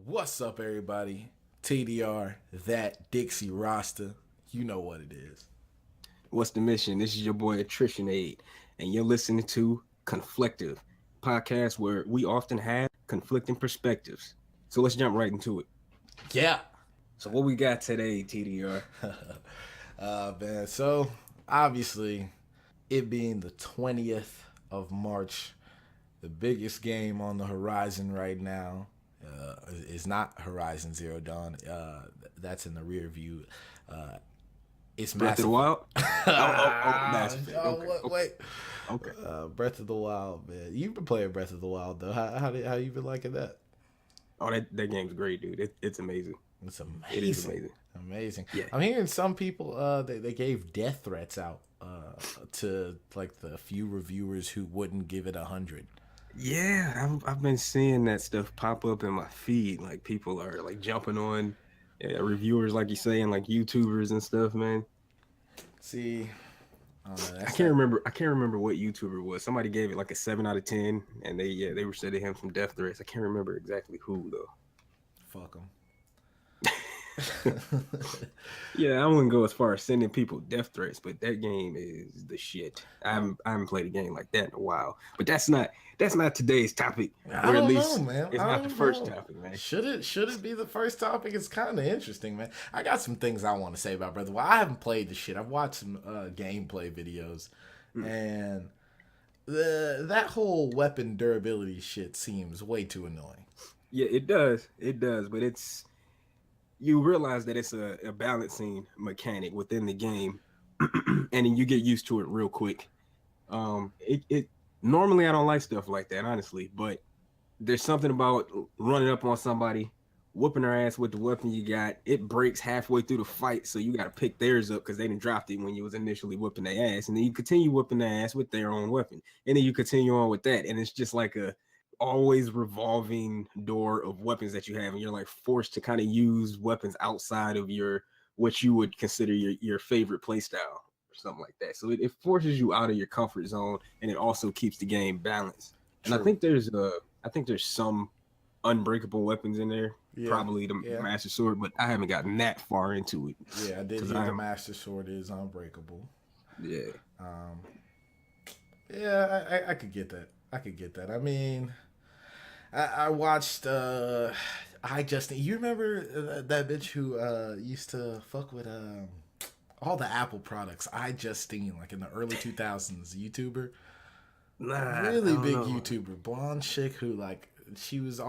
What's up, everybody? TDR, thatdixierasta. You know what it is. What's the mission? This is your boy Attritionade, and you're listening to Conflective, podcast where we often have conflicting perspectives. So let's jump right into it. Yeah. So what we got today, TDR? Man. So, obviously, it being the 20th of March, the biggest game on the horizon right now is not Horizon Zero Dawn. That's in the rear view. It's Breath of the Wild? Wait. Okay. Breath of the Wild, man. You've been playing Breath of the Wild, though. How you been liking that? Oh, that game's great, dude. It's amazing. It's amazing. It is amazing. Amazing. Yeah. I'm hearing some people they gave death threats out to like the few reviewers who wouldn't give it 100. Yeah, I've been seeing that stuff pop up in my feed. Like people are like jumping on reviewers, like you saying, like YouTubers and stuff, man. See, I can't remember what YouTuber it was. Somebody gave it like a 7 out of 10, and they were sending him some death threats. I can't remember exactly who though. Fuck them. Yeah, I wouldn't go as far as sending people death threats, but that game is the shit. I haven't played a game like that in a while. But that's not today's topic. I don't know, man. It's not the first topic, man. Should it be the first topic? It's kind of interesting, man. I got some things I want to say about Breath of the Wild. I haven't played the shit. I've watched some gameplay videos, and that whole weapon durability shit seems way too annoying. Yeah, it does, but you realize that it's a balancing mechanic within the game, and then you get used to it real quick. It normally I don't like stuff like that, honestly, but there's something about running up on somebody, whooping their ass with the weapon you got. It breaks halfway through the fight, so you got to pick theirs up because they didn't drop it when you was initially whooping their ass, and then you continue whooping their ass with their own weapon, and then you continue on with that, and it's just like a always revolving door of weapons that you have, and you're like forced to kind of use weapons outside of what you would consider your favorite play style or something like that. So it forces you out of your comfort zone, and it also keeps the game balanced. And True. I think there's some unbreakable weapons in there, probably the Master Sword, but I haven't gotten that far into it. Yeah, I did hear the Master Sword is unbreakable. Yeah. I could get that. I mean, I watched You remember that bitch who used to fuck with all the Apple products? iJustine, like in the early 2000s, YouTuber. Really big YouTuber, blonde chick who like she was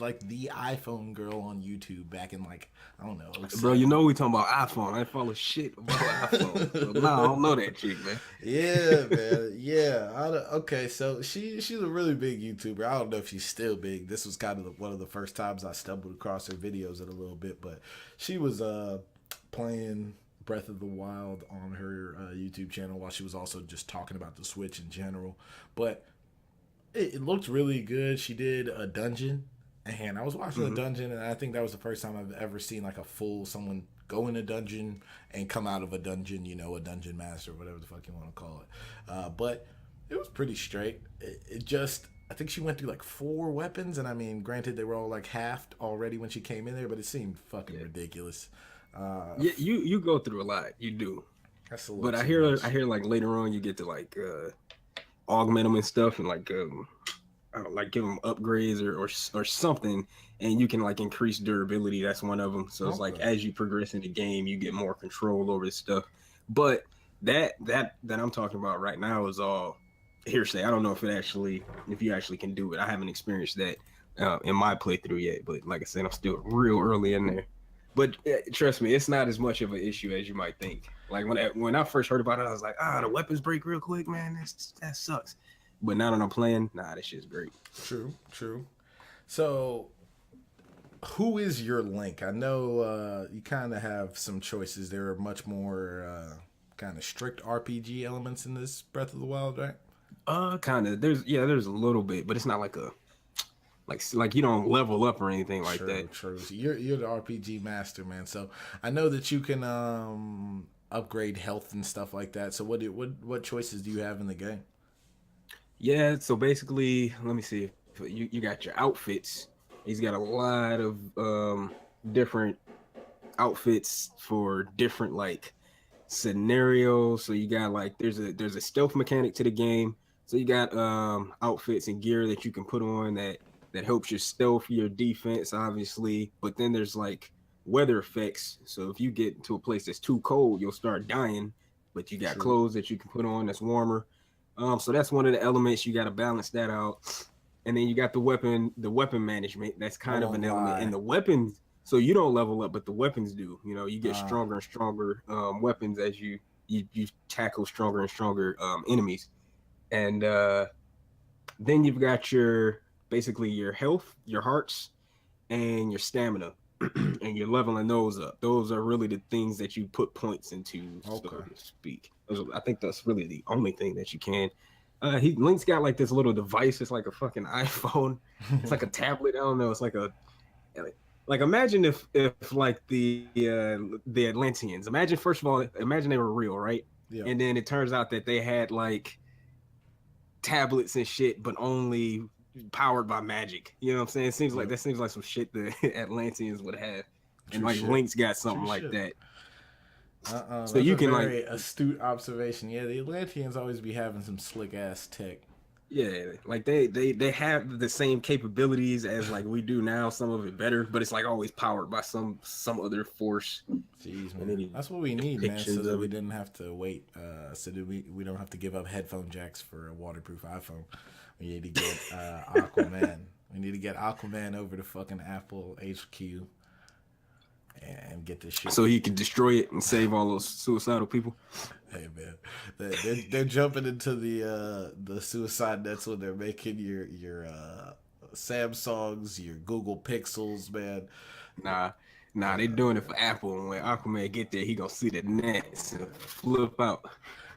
like the iPhone girl on YouTube back in like, I don't know. Bro, you know we talking about iPhone. I follow shit about iPhone. So no, I don't know that chick, man. Yeah, man. Yeah. Okay, so she's a really big YouTuber. I don't know if she's still big. This was kind of one of the first times I stumbled across her videos in a little bit, but she was playing Breath of the Wild on her YouTube channel while she was also just talking about the Switch in general. But it looked really good. She did a dungeon, and I was watching a dungeon, and I think that was the first time I've ever seen like someone go in a dungeon and come out of a dungeon, a dungeon master, whatever the fuck you want to call it. But it was pretty straight. I think she went through like 4 weapons, and I mean, granted, they were all like halved already when she came in there, but it seemed fucking ridiculous. Yeah, you go through a lot, you do. That's a little but I hear like later on you get to like augment them and stuff, and like I don't like give them upgrades or something, and you can like increase durability. That's one of them. So it's like as you progress in the game, you get more control over the stuff. But that I'm talking about right now is all hearsay. I don't know if you actually can do it. I haven't experienced that in my playthrough yet. But like I said, I'm still real early in there. But trust me, it's not as much of an issue as you might think. Like when I first heard about it, I was like, the weapons break real quick, man. That sucks. But now that I'm playing, that shit's great. True. So, who is your Link? I know you kind of have some choices. There are much more kind of strict RPG elements in this Breath of the Wild, right? Kind of. There's a little bit, but it's not like like you don't level up or anything like that. True. So you're the RPG master, man. So I know that you can upgrade health and stuff like that. So what choices do you have in the game? Yeah, so basically, let me see. You got your outfits, He's got a lot of different outfits for different like scenarios. So you got like there's a stealth mechanic to the game. So you got outfits and gear that you can put on that helps your stealth, your defense, obviously. But then there's like weather effects. So if you get to a place that's too cold, you'll start dying. But you got True. clothes that you can put on that's warmer. So that's one of the elements. You got to balance that out. And then you got the weapon management. That's kind of an element. And the weapons, so you don't level up, but the weapons do. You know, you get stronger and stronger weapons as you tackle stronger and stronger enemies. And then you've got basically your health, your hearts, and your stamina. And you're leveling those up. Those are really the things that you put points into, so to speak. I think that's really the only thing that you can. Link's got like this little device. It's like a fucking iPhone. It's like a tablet. I don't know. It's like imagine if like the Atlanteans. Imagine first of all, imagine they were real, right? Yeah. And then it turns out that they had like tablets and shit, but only powered by magic. You know what I'm saying? It seems like that seems like some shit the Atlanteans would have. And like Link's got something like that. So you can very astute observation. Yeah, the Atlanteans always be having some slick ass tech. Yeah, like they have the same capabilities as like we do now, some of it better, but it's like always powered by some other force. Jeez, man. That's what we need, man, so that we didn't have to wait. So that we don't have to give up headphone jacks for a waterproof iPhone. We need to get Aquaman. We need to get Aquaman over to fucking Apple HQ and get this shit. So he can destroy it and save all those suicidal people. Hey man, they're jumping into the suicide nets when they're making your Samsungs, your Google Pixels, man. Nah, they doing it for Apple. And when Aquaman get there, he gonna see the nets and flip out.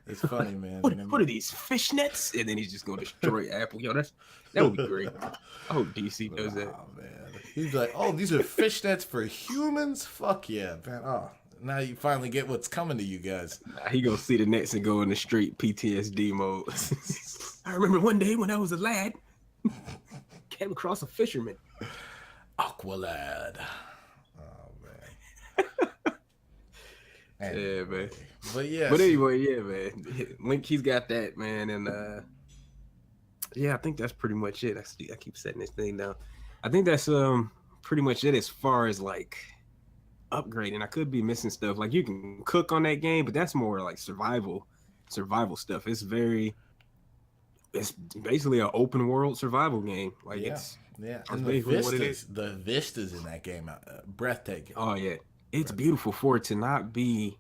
It's funny, man. What are these fish nets? And then he's just gonna destroy Apple. Yo, that would be great. I hope DC does that. Oh man, he's like, oh, these are fish nets for humans. Fuck yeah, man. Oh, now you finally get what's coming to you guys. Nah, he gonna see the nets and go into straight PTSD mode. I remember one day when I was a lad, came across a fisherman. Aqualad. Anyway. Yeah, man. But anyway, yeah, man. Link, he's got that, man, and yeah, I think that's pretty much it. I keep setting this thing down. I think that's pretty much it as far as like upgrading. I could be missing stuff. Like you can cook on that game, but that's more like survival stuff. It's basically an open world survival game. Like it's and the vistas in that game, breathtaking. Oh yeah. It's beautiful for it to not be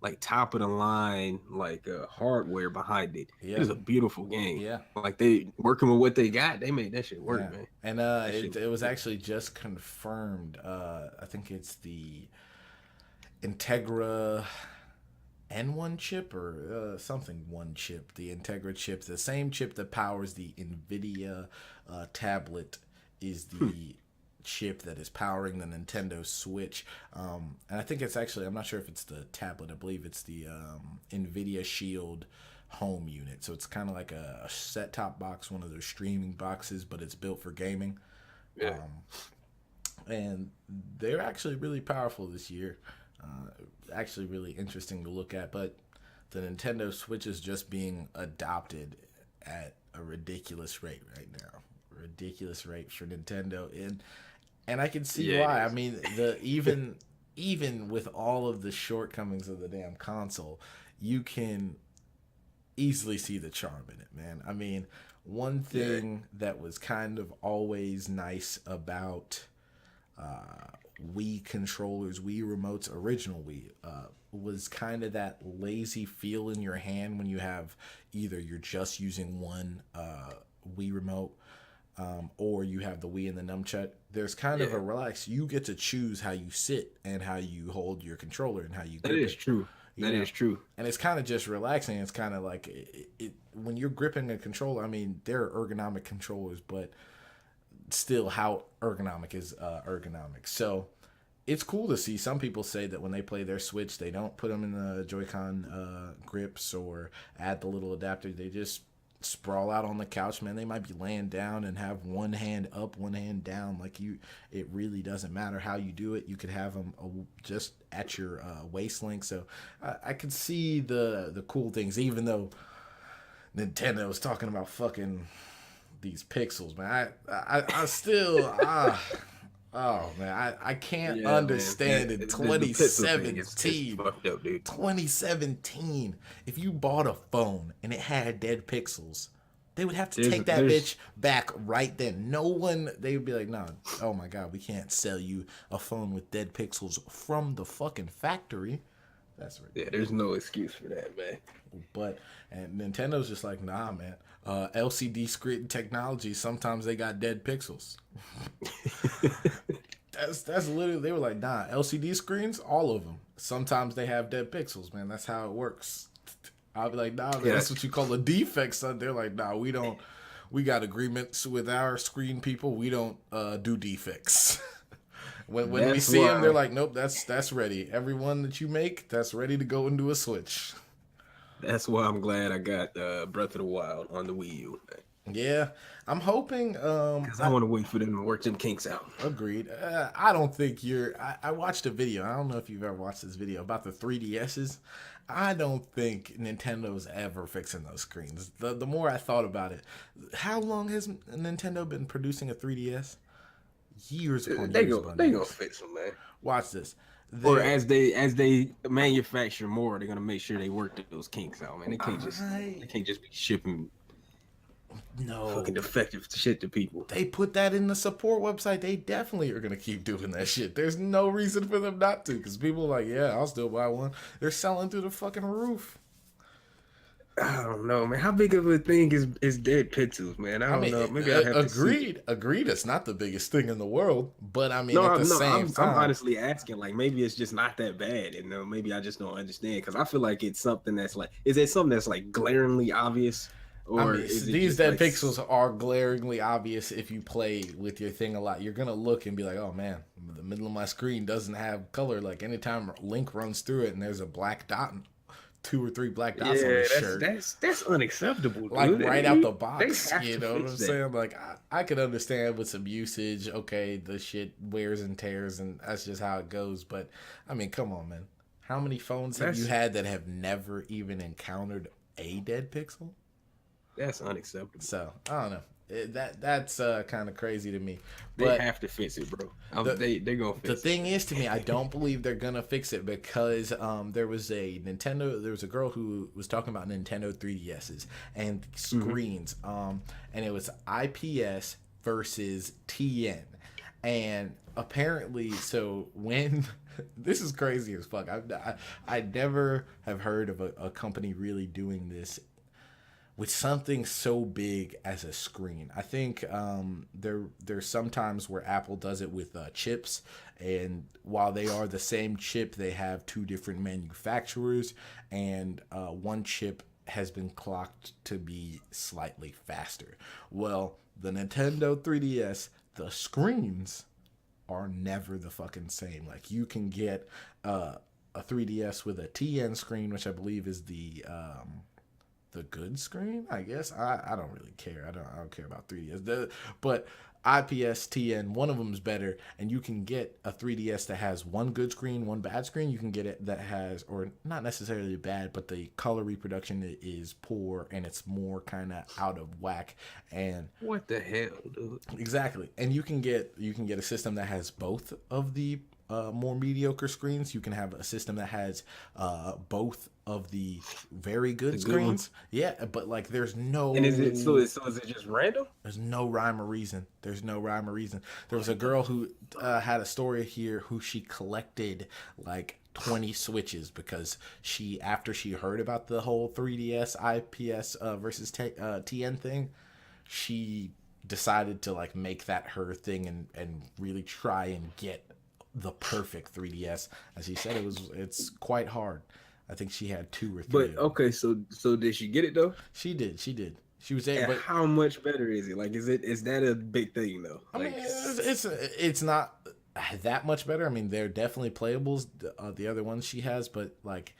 like top of the line, like hardware behind it. Yeah. It is a beautiful game. Yeah. Like they working with what they got, they made that shit work, man. And it was actually just confirmed. I think it's the Integra N1 chip or something one chip. The Integra chip, the same chip that powers the NVIDIA tablet is the chip that is powering the Nintendo Switch, and I think it's actually, I'm not sure if it's the tablet, I believe it's the NVIDIA Shield home unit, so it's kind of like a set-top box, one of those streaming boxes, but it's built for gaming. And they're actually really powerful this year, actually really interesting to look at, but the Nintendo Switch is just being adopted at a ridiculous rate right now. Ridiculous rate for Nintendo, and I can see why. I mean, even with all of the shortcomings of the damn console, you can easily see the charm in it, man. I mean, one thing that was kind of always nice about Wii controllers, Wii remotes, original Wii, was kind of that lazy feel in your hand when you have either you're just using one Wii remote, or you have the Wii and the nunchuck. There's kind of a relax. You get to choose how you sit and how you hold your controller and how you grip it. That is true. That is true. And it's kind of just relaxing. It's kind of like when you're gripping a controller, I mean, there are ergonomic controllers, but still how ergonomic is ergonomic. So it's cool to see. Some people say that when they play their Switch, they don't put them in the Joy-Con grips or add the little adapter. They just sprawl out on the couch, man. They might be laying down and have one hand up, one hand down. Like it really doesn't matter how you do it. You could have them just at your waist length. So I could see the cool things, even though Nintendo was talking about fucking these pixels, man. I still oh man, I can't understand in 2017. It's fucked up, dude. 2017, if you bought a phone and it had dead pixels, they would have to take that bitch back right then. No one, they would be like, no, oh my god, we can't sell you a phone with dead pixels from the fucking factory. That's right. Yeah, there's no excuse for that, man. But and Nintendo's just like, nah, man. LCD screen technology, sometimes they got dead pixels. that's literally, they were like, nah, LCD screens, all of them, sometimes they have dead pixels, man. That's how it works. I'll be like, nah, man, that's what you call a defect, son. They're like, nah, we got agreements with our screen people. We don't do defects. When we see them, they're like, nope, that's ready. Everyone that you make, that's ready to go into a Switch. That's why I'm glad I got Breath of the Wild on the Wii U. Yeah, I'm hoping. Because I want to wait for them to work them kinks out. Agreed. I don't think I watched a video. I don't know if you've ever watched this video about the 3DSs. I don't think Nintendo's ever fixing those screens. The more I thought about it, how long has Nintendo been producing a 3DS? Years upon They years. They gonna fix them, man. Watch this. Or as they manufacture more, they're gonna make sure they work those kinks out, man. They can't just be shipping fucking defective shit to people. They put that in the support website. They definitely are gonna keep doing that shit. There's no reason for them not to, because people are like, yeah, I'll still buy one. They're selling through the fucking roof. I don't know, man. How big of a thing is dead pixels, man? I don't know. Maybe I have to agreed. It's not the biggest thing in the world, but I mean, at the same time, I'm honestly asking. Like, maybe it's just not that bad, and maybe I just don't understand. Because I feel like it's something that's like, is it something that's like glaringly obvious, or is these dead pixels are glaringly obvious if you play with your thing a lot. You're gonna look and be like, oh man, the middle of my screen doesn't have color. Like anytime Link runs through it and there's a black dot. 2 or 3 black dots on the shirt. That's unacceptable, dude. Like right out the box, you know what I'm saying? Like I could understand with some usage, okay, the shit wears and tears, and that's just how it goes. But I mean, come on, man. How many phones have you had that have never even encountered a dead pixel? That's unacceptable. So I don't know. That's kind of crazy to me. But they have to fix it, bro. They're gonna fix it. The thing is, to me, I don't believe they're gonna fix it because there was a girl who was talking about Nintendo 3DSs and screens, and it was IPS versus TN, and apparently, so when this is crazy as fuck. I never have heard of a company really doing this with something so big as a screen. I think there's sometimes where Apple does it with chips, and while they are the same chip, they have 2 different manufacturers, and one chip has been clocked to be slightly faster. Well, the Nintendo 3DS, the screens are never the fucking same. Like you can get a 3DS with a TN screen, which I believe is the good screen, I guess. I don't really care. I don't care about 3DS. But IPS, TN, one of them is better, and you can get a 3DS that has one good screen, one bad screen. You can get it that has, or not necessarily bad, but the color reproduction is poor and it's more kind of out of whack. And what the hell, dude? Exactly. And you can get a system that has both of the more mediocre screens. You can have a system that has both of the very good screens. Yeah, but like there's no. And is it just random? There's no rhyme or reason. There was a girl who had a story here who she collected like 20 Switches because after she heard about the whole 3DS IPS versus TN thing, she decided to like make that her thing and really try and get the perfect 3DS. As she said, it's quite hard. I think she had 2 or 3. But okay, so did she get it though? She did. She was able. But how much better is it? Like, is that a big thing though? I mean, it's not that much better. I mean, they're definitely playables. The other ones she has, but like,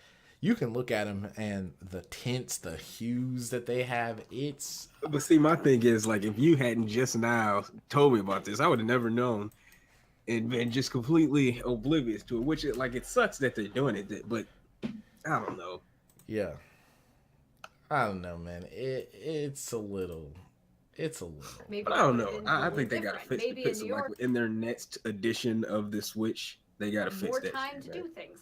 you can look at them and the tints, the hues that they have. It's. But see, my thing is like, if you hadn't just now told me about this, I would have never known and been just completely oblivious to it. Which it sucks that they're doing it, but I don't know. Yeah, I don't know, man. It's a little. Maybe but I don't know. I think they got to fix it. Like in their next edition of the Switch, they got to fix that. More time to do things.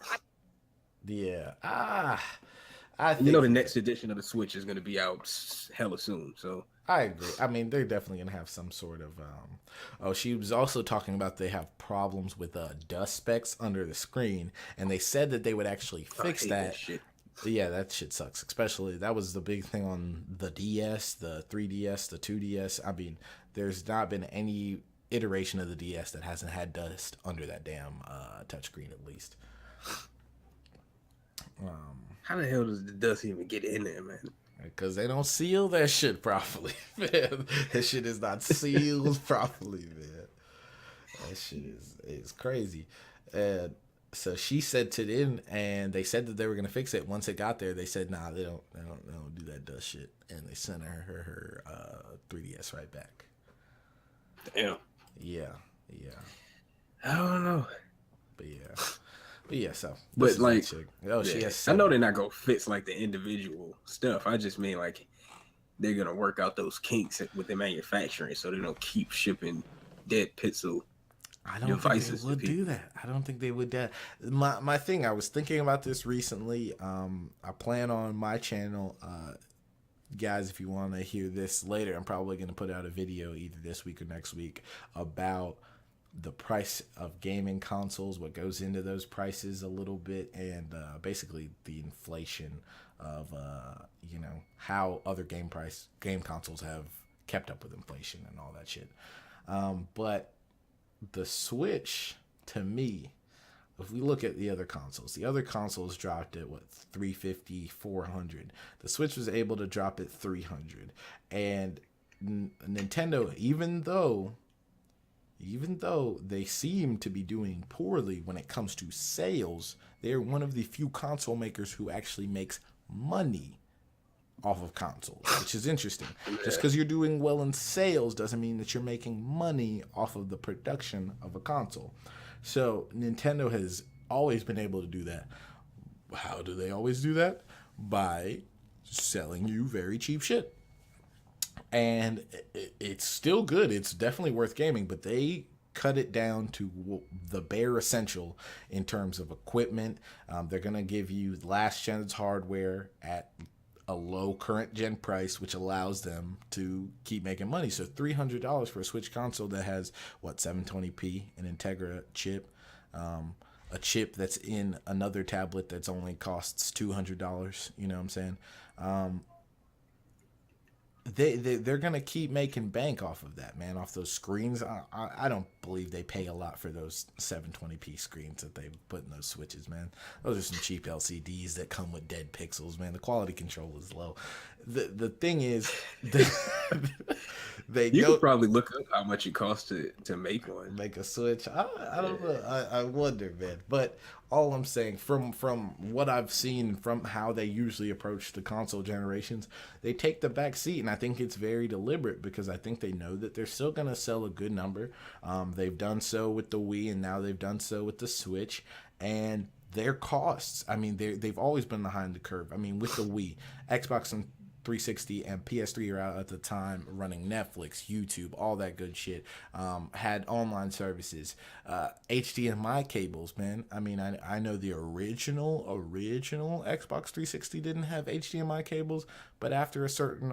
Yeah. I think the next edition of the Switch is going to be out hella soon. So I agree. I mean, they're definitely going to have some sort of. She was also talking about they have problems with dust specks under the screen, and they said that they would actually fix that. Shit. Yeah, that shit sucks. Especially that was the big thing on the DS, the 3DS, the 2DS. I mean, there's not been any iteration of the DS that hasn't had dust under that damn touchscreen at least. How the hell does the dust even get in there, man? Because they don't seal that shit properly, man. That shit is not sealed properly, man. That shit is crazy. And so she said to them, and they said that they were gonna fix it. Once it got there, they said, "Nah, they don't do that dust shit," and they sent her 3DS right back. Damn. Yeah. I don't know. But yeah. So, but she has. I know they're not gonna fix like the individual stuff. I just mean like they're gonna work out those kinks with the manufacturing, so they don't keep shipping dead pixel. I don't think they would do that. I don't think they would do that. My thing, I was thinking about this recently. I plan on my channel, guys, if you want to hear this later, I'm probably going to put out a video either this week or next week about the price of gaming consoles, what goes into those prices a little bit, and basically the inflation of, how other game consoles have kept up with inflation and all that shit. But the Switch, to me, if we look at the other consoles dropped at what, $350, $400. The Switch was able to drop at $300, and Nintendo, even though they seem to be doing poorly when it comes to sales, they're one of the few console makers who actually makes money off of consoles, which is interesting. Just because you're doing well in sales doesn't mean that you're making money off of the production of a console. So Nintendo has always been able to do that. How do they always do that? By selling you very cheap shit. And it's still good. It's definitely worth gaming, but they cut it down to the bare essential in terms of equipment. They're going to give you last gen's hardware at a low current gen price, which allows them to keep making money. So $300 for a Switch console that has 720p, an Integra chip, a chip that's in another tablet that's only costs $200. You know what I'm saying? They're gonna keep making bank off of that, man, off those screens. I don't believe they pay a lot for those 720p screens that they put in those Switches, man. Those are some cheap LCDs that come with dead pixels, man. The quality control is low. The thing is, you could probably look up how much it costs to make one. Make a Switch. I don't know. I wonder, man. But all I'm saying, from what I've seen, from how they usually approach the console generations, they take the back seat, and I think it's very deliberate because I think they know that they're still going to sell a good number. They've done so with the Wii, and now they've done so with the Switch, and their costs, I mean, they've always been behind the curve. I mean, with the Wii, Xbox and 360 and PS3 are out at the time running Netflix, YouTube, all that good shit. Had online services, HDMI cables, man. I mean, I know the original Xbox 360 didn't have HDMI cables, but after a certain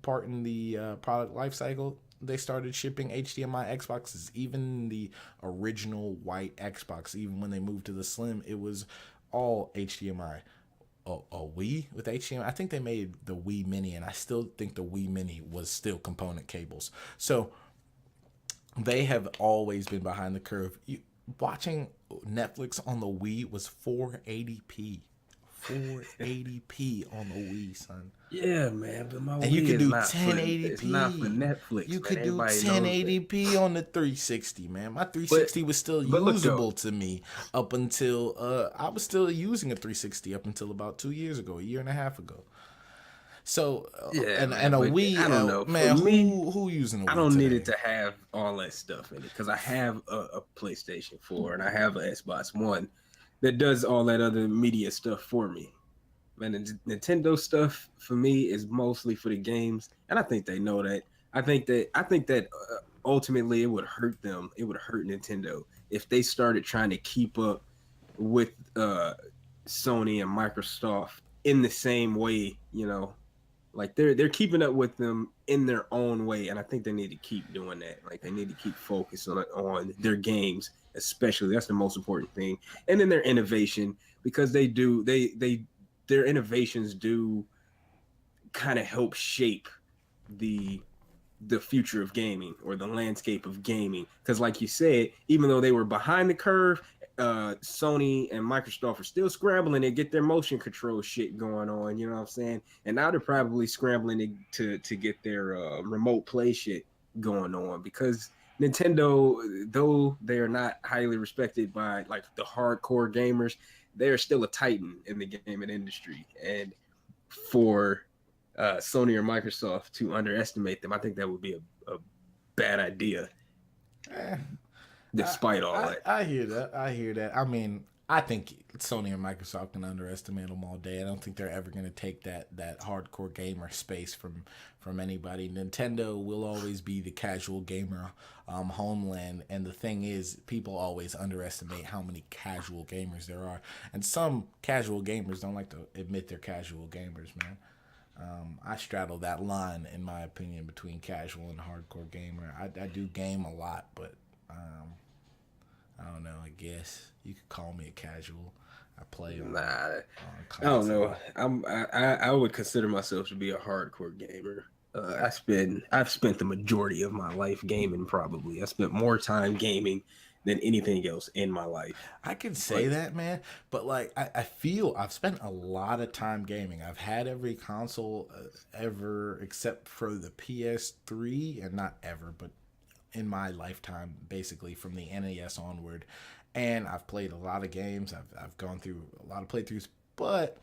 part in the product life cycle, they started shipping HDMI Xboxes. Even the original white Xbox, even when they moved to the Slim, it was all HDMI. A Wii with HDMI. I think they made the Wii Mini, and I still think the Wii Mini was still component cables. So they have always been behind the curve. Watching Netflix on the Wii was 480p. 480p on the Wii, son. Yeah, man, but my And Wii you could is do not 1080p. It's not for Netflix. You man. could do Everybody 1080p on the 360, man. My 360 was still look, usable to me up until I was still using a 360 up until about 2 years ago, a year and a half ago. So yeah, and man, a but Wii, I don't know. man. For me, Who using a Wii I don't need today? it to have all that stuff in it because I have a PlayStation 4 and I have an Xbox One that does all that other media stuff for me. Man, the Nintendo stuff for me is mostly for the games, and I think they know that. I think that ultimately it would hurt them. It would hurt Nintendo if they started trying to keep up with Sony and Microsoft in the same way. You know, like they're keeping up with them in their own way, and I think they need to keep doing that. Like they need to keep focused on their games, especially. That's the most important thing, and then their innovation because their innovations do kind of help shape the future of gaming or the landscape of gaming. Because like you said, even though they were behind the curve, Sony and Microsoft are still scrambling to get their motion control shit going on. You know what I'm saying? And now they're probably scrambling to get their remote play shit going on because Nintendo, though they are not highly respected by like the hardcore gamers, they are still a titan in the gaming industry. And for Sony or Microsoft to underestimate them, I think that would be a bad idea. Despite all that. I hear that. I mean, I think Sony and Microsoft can underestimate them all day. I don't think they're ever going to take that hardcore gamer space from anybody. Nintendo will always be the casual gamer homeland, and the thing is, people always underestimate how many casual gamers there are, and some casual gamers don't like to admit they're casual gamers, man. I straddle that line, in my opinion, between casual and hardcore gamer. I do game a lot, but I don't know. I guess you could call me a casual. I play. I don't know. I would consider myself to be a hardcore gamer. I've spent the majority of my life gaming. Probably I spent more time gaming than anything else in my life. I can say that, man, but like I feel I've spent a lot of time gaming. I've had every console ever except for the PS3, and not ever, but in my lifetime, basically from the NES onward, and I've played a lot of games. I've gone through a lot of playthroughs, but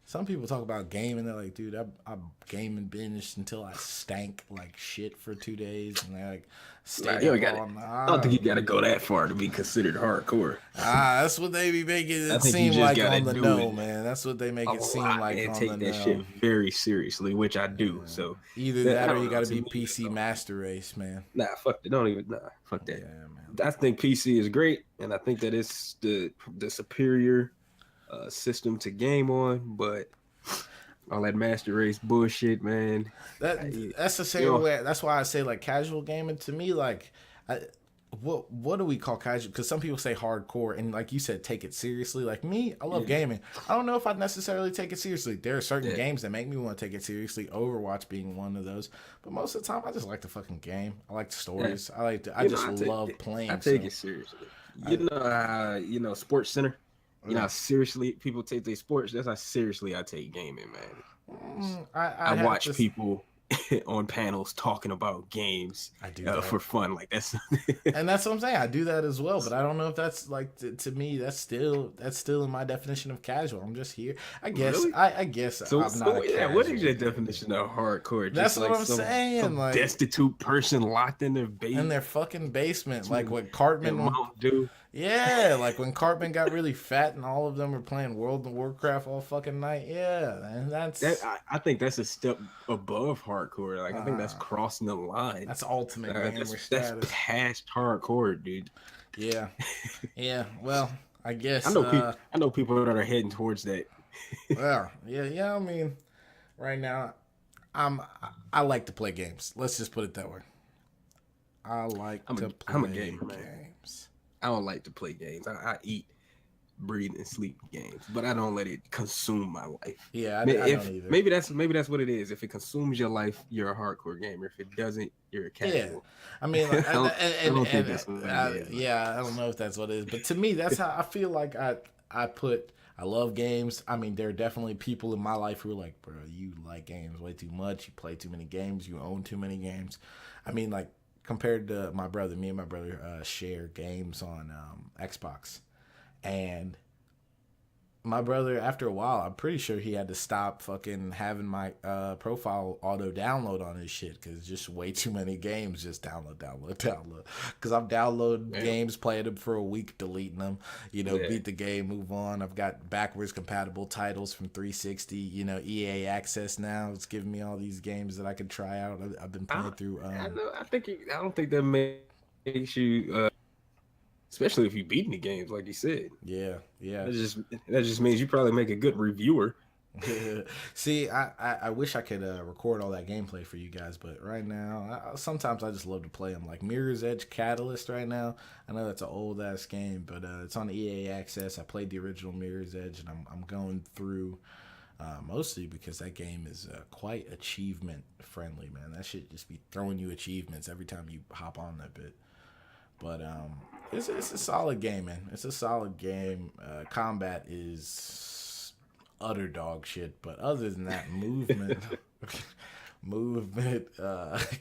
some people talk about gaming. They're like, dude, I game and binged until I stank like shit for 2 days, and they're like, I don't think you got to go that far to be considered hardcore. That's what they be making it seem like on the know, man. That's what they make it seem like on the know. Take that shit very seriously, which I do. Yeah. So either that or you got to be PC Master Race, man. Nah, fuck that. Fuck that. Yeah, man. I think PC is great, and I think that it's the superior system to game on, but all that Master Race bullshit, man. That's the same way. That's why I say like casual gaming to me. Like, what do we call casual? Because some people say hardcore, and like you said, take it seriously. Like me, I love gaming. I don't know if I'd necessarily take it seriously. There are certain games that make me want to take it seriously. Overwatch being one of those. But most of the time, I just like the fucking game. I like the stories. I love playing. I take it seriously. You know, Sports Center. You know how seriously people take their sports. That's how seriously I take gaming, man. I watch people on panels talking about games. I do that for fun, like that's. And that's what I'm saying. I do that as well, but I don't know if that's like to me. That's still in my definition of casual. I'm just here. I guess. Really? I guess. So, I'm not a casual. What is your definition of hardcore? That's just what I'm saying. Some like destitute person locked in their basement. In their fucking basement, like what Cartman do. Yeah, like when Cartman got really fat and all of them were playing World of Warcraft all fucking night. Yeah, and I think that's a step above hardcore. Like I think that's crossing the line. That's ultimate gamer status. That's past hardcore, dude. Yeah, yeah. Well, I guess I know people that are heading towards that. Well, yeah. I mean, right now, I like to play games. Let's just put it that way. I like to play I'm a gamer, man. games. I don't like to play games. I eat, breathe, and sleep games, but I don't let it consume my life. Yeah, I don't either. Maybe that's what it is. If it consumes your life, you're a hardcore gamer. If it doesn't, you're a casual. Yeah, I mean, I don't think that's what it is. Yeah, I don't know if that's what it is, but to me, that's how I feel like I put I love games. I mean, there are definitely people in my life who are like, bro, you like games way too much. You play too many games. You own too many games. I mean, like, compared to my brother, me and my brother share games on Xbox. And my brother, after a while, I'm pretty sure he had to stop fucking having my profile auto download on his shit because just way too many games. Just download. Because I'm downloading games, playing them for a week, deleting them. Beat the game, move on. I've got backwards compatible titles from 360. EA Access now. It's giving me all these games that I could try out. I've been playing through. I don't think that makes you. Especially if you beating the games, like you said. Yeah. That just means you probably make a good reviewer. See, I wish I could record all that gameplay for you guys, but right now, sometimes I just love to play them. Like Mirror's Edge Catalyst right now. I know that's an old-ass game, but it's on EA Access. I played the original Mirror's Edge, and I'm going through mostly because that game is quite achievement-friendly, man. That shit just be throwing you achievements every time you hop on that bit. But it's a solid game, man. It's a solid game. Combat is utter dog shit. But other than that, movement,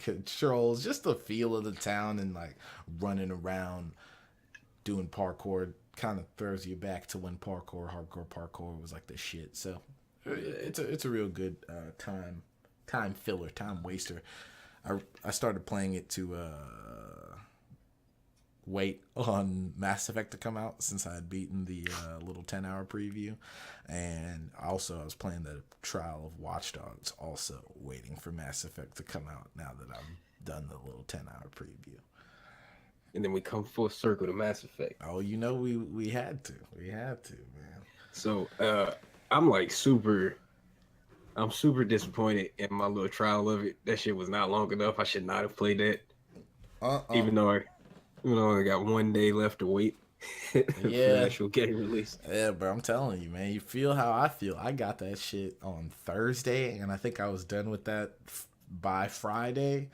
controls, just the feel of the town and like running around, doing parkour kind of throws you back to when hardcore parkour was like the shit. So it's a real good time filler, time waster. I started playing it to wait on Mass Effect to come out since I had beaten the little 10-hour preview, and also I was playing the trial of Watch Dogs, also waiting for Mass Effect to come out now that I've done the little 10-hour preview. And then we come full circle to Mass Effect. Oh, we had to, man. So I'm super disappointed in my little trial of it. That shit was not long enough. I should not have played that. Even though I got 1 day left to wait for the actual game release. Yeah, but I'm telling you, man, you feel how I feel. I got that shit on Thursday, and I think I was done with that by Friday.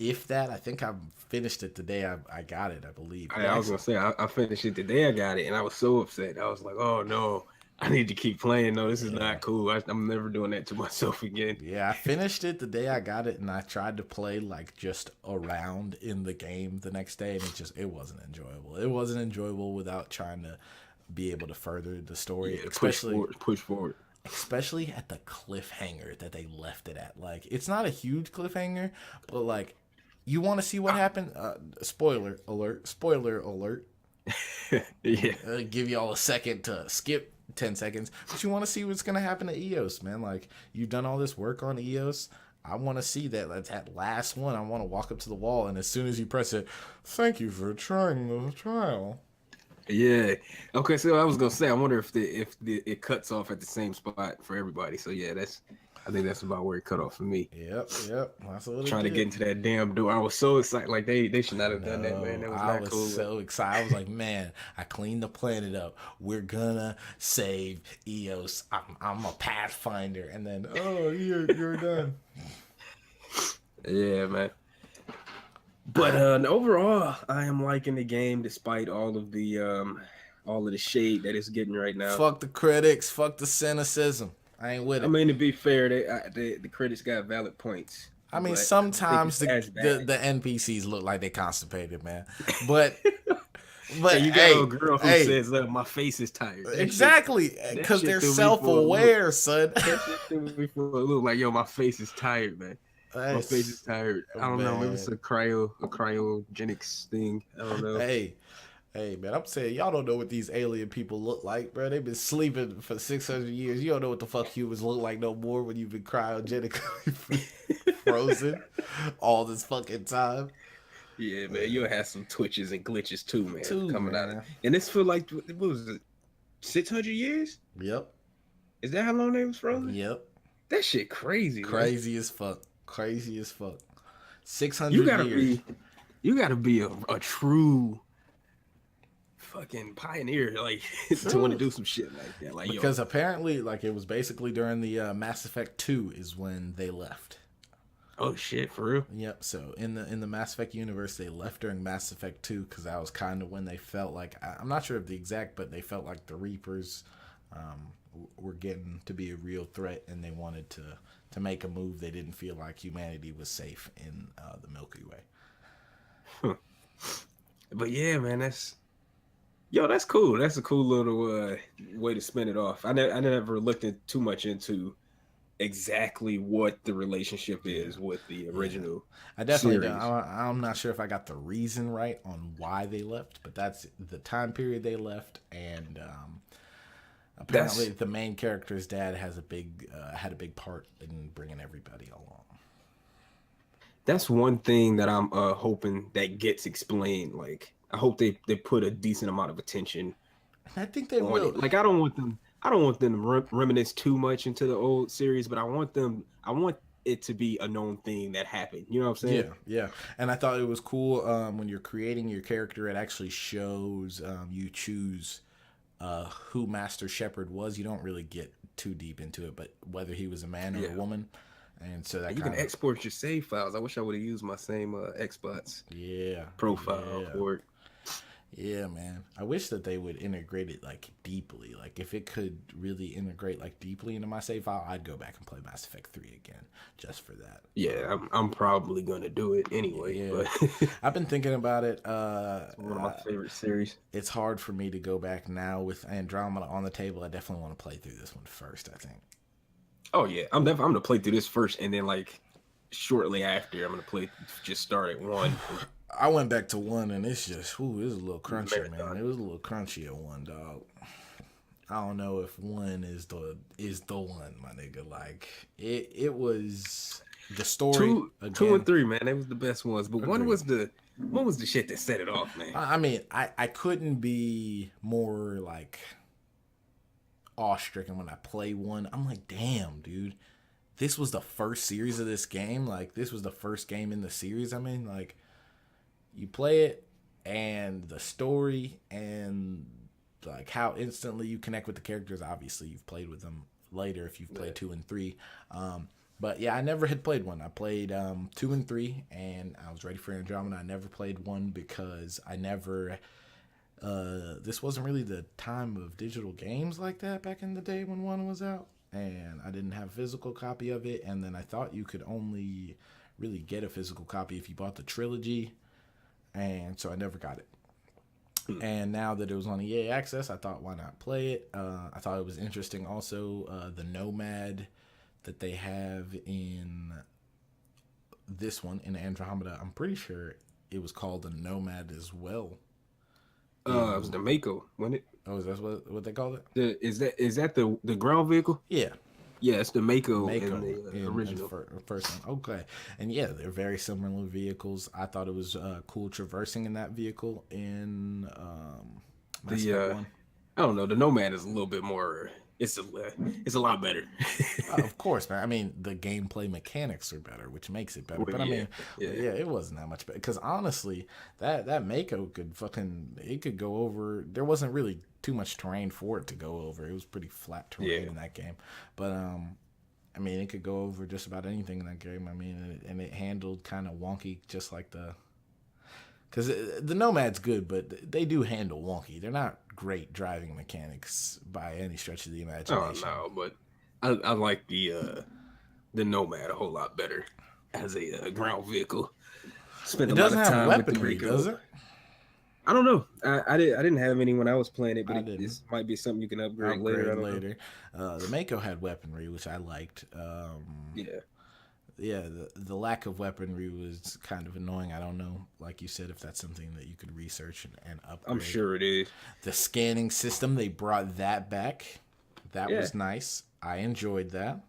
If that, I think I finished it the day I got it, I believe. I was going to say, I finished it the day I got it, and I was so upset. I was like, oh, no. I need to keep playing. No, this is not cool. I'm never doing that to myself again. Yeah, I finished it the day I got it, and I tried to play like just around in the game the next day, and it wasn't enjoyable. It wasn't enjoyable without trying to be able to further the story, especially push forward. Especially at the cliffhanger that they left it at. Like, it's not a huge cliffhanger, but like, you want to see what happened. Spoiler alert. Yeah. Give you all a second to skip 10 seconds, but you want to see what's going to happen to EOS, man. Like, you've done all this work on EOS. I want to see that last one. I want to walk up to the wall, and as soon as you press it, thank you for trying the trial. Yeah. Okay, so I was going to say, I wonder if it cuts off at the same spot for everybody. So yeah, I think that's about where it cut off for me. Yep. That's what trying to get into that damn door. I was so excited. Like, they should not have done that, man. That was not cool. I was so excited. I was like, man, I cleaned the planet up. We're gonna save EOS. I'm a pathfinder. And then, oh, you're done. Yeah, man. But overall, I am liking the game despite all of the shade that it's getting right now. Fuck the critics. Fuck the cynicism. I ain't with it. I mean, to be fair, the critics got valid points. I mean, sometimes the NPCs look like they constipated, man. But hey, you got a girl who says, "Look, my face is tired." Exactly, because they're self-aware, son. That shit threw me for a loop. Like, yo, my face is tired, man. My face is tired. I don't know. Maybe it's a cryogenics thing. I don't know. Hey, man, I'm saying y'all don't know what these alien people look like, bro. They've been sleeping for 600 years. You don't know what the fuck humans look like no more when you've been cryogenically frozen all this fucking time. Yeah, man, you'll have some twitches and glitches too, man, coming out of it. And this feel like, what was it, 600 years? Yep. Is that how long they was frozen? Yep. That shit crazy, Crazy man. as fuck. 600 years. You gotta be a true fucking pioneer, like, to want to do some shit like that. Like, because apparently, like, it was basically during the Mass Effect 2 is when they left. Oh shit, for real? Yep. So in the Mass Effect universe, they left during Mass Effect 2 because that was kind of when they felt like, I'm not sure of the exact, but they felt like the Reapers were getting to be a real threat, and they wanted to make a move. They didn't feel like humanity was safe in the Milky Way. But yeah, man, that's cool. That's a cool little way to spin it off. I never looked too much into exactly what the relationship is with the original. I definitely series. don't. I'm not sure if I got the reason right on why they left, but that's the time period they left, and apparently the main character's dad has had a big part in bringing everybody along. That's one thing that I'm hoping that gets explained. Like, I hope they put a decent amount of attention. I think they will. It. Like, I don't want them to reminisce too much into the old series, but I want it to be a known thing that happened. You know what I'm saying? Yeah. And I thought it was cool when you're creating your character, it actually shows you choose who Master Shepherd was. You don't really get too deep into it, but whether he was a man or a woman. And so that you can export your save files. I wish I would have used my same Xbox profile for it. Yeah, man. I wish that they would integrate it like deeply. Like if it could really integrate like deeply into my save file, I'd go back and play Mass Effect 3 again just for that. Yeah, I'm probably gonna do it anyway. Yeah. But I've been thinking about it. It's one of my favorite series. It's hard for me to go back now with Andromeda on the table. I definitely want to play through this one first, I think. Oh yeah, I'm gonna play through this first, and then like shortly after, I'm gonna just start at 1. I went back to 1, and it's just, it was a little crunchy, man. It was a little crunchy at 1, dog. I don't know if 1 is the one, my nigga. Like it was the story. 2 and 3, man, they was the best ones, but 1 was the shit that set it off, man. I mean, I couldn't be more like awe-stricken when I play 1. I'm like, damn, dude, this was the first series of this game. Like, this was the first game in the series. I mean, like, you play it, and the story, and like how instantly you connect with the characters. Obviously, you've played with them later if you've played 2 and 3. But yeah, I never had played 1. I played 2 and 3, and I was ready for Andromeda. I never played 1 because I never. This wasn't really the time of digital games like that back in the day when 1 was out, and I didn't have a physical copy of it. And then I thought you could only really get a physical copy if you bought the trilogy, and so I never got it. And now that it was on EA Access, I thought, why not play it? I thought it was interesting also, the Nomad that they have in this one, in Andromeda. I'm pretty sure it was called the Nomad as well. It was the Mako, wasn't it? Oh, is that what they called it? Is that the ground vehicle? Yeah. Yeah, it's the Mako in the original. First one. Okay. And yeah, they're very similar vehicles. I thought it was cool traversing in that vehicle in Mass Effect 1. I don't know. The Nomad is a little bit more. It's a lot better. Of course, man. I mean, the gameplay mechanics are better, which makes it better. But I mean, it wasn't that much better. Because honestly, that Mako could go over. There wasn't really too much terrain for it to go over. It was pretty flat terrain in that game. But I mean, it could go over just about anything in that game. I mean, and it handled kind of wonky, just like the. Because the Nomad's good, but they do handle wonky. They're not great driving mechanics by any stretch of the imagination. Oh, no, but I like the Nomad a whole lot better as a ground vehicle. It doesn't have weaponry, does it? I don't know. I didn't have any when I was playing it, but this might be something you can upgrade later. The Mako had weaponry, which I liked. Yeah, the lack of weaponry was kind of annoying. I don't know, like you said, if that's something that you could research and upgrade. I'm sure it is. The scanning system, they brought that back. That was nice. I enjoyed that.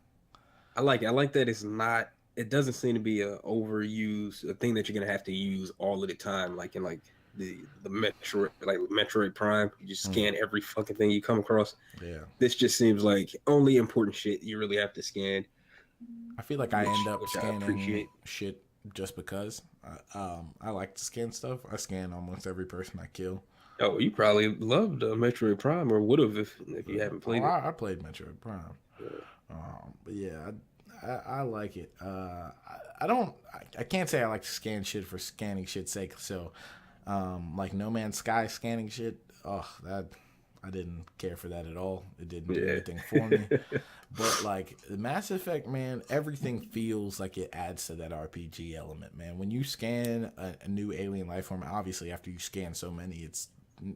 I like that it's not. It doesn't seem to be a thing that you're gonna have to use all of the time, like in the Metroid Prime. You just scan every fucking thing you come across. Yeah. This just seems like only important shit you really have to scan. I feel like I end up scanning shit just because. I like to scan stuff. I scan almost every person I kill. Oh, you probably loved Metroid Prime, or would have if you haven't played it. I played Metroid Prime. Yeah. But yeah, I like it. I can't say I like to scan shit for scanning shit's sake. So, like No Man's Sky scanning shit. Oh, that I didn't care for that at all. It didn't do anything for me. But like Mass Effect, man, everything feels like it adds to that RPG element, man. When you scan a new alien life form, obviously after you scan so many, it's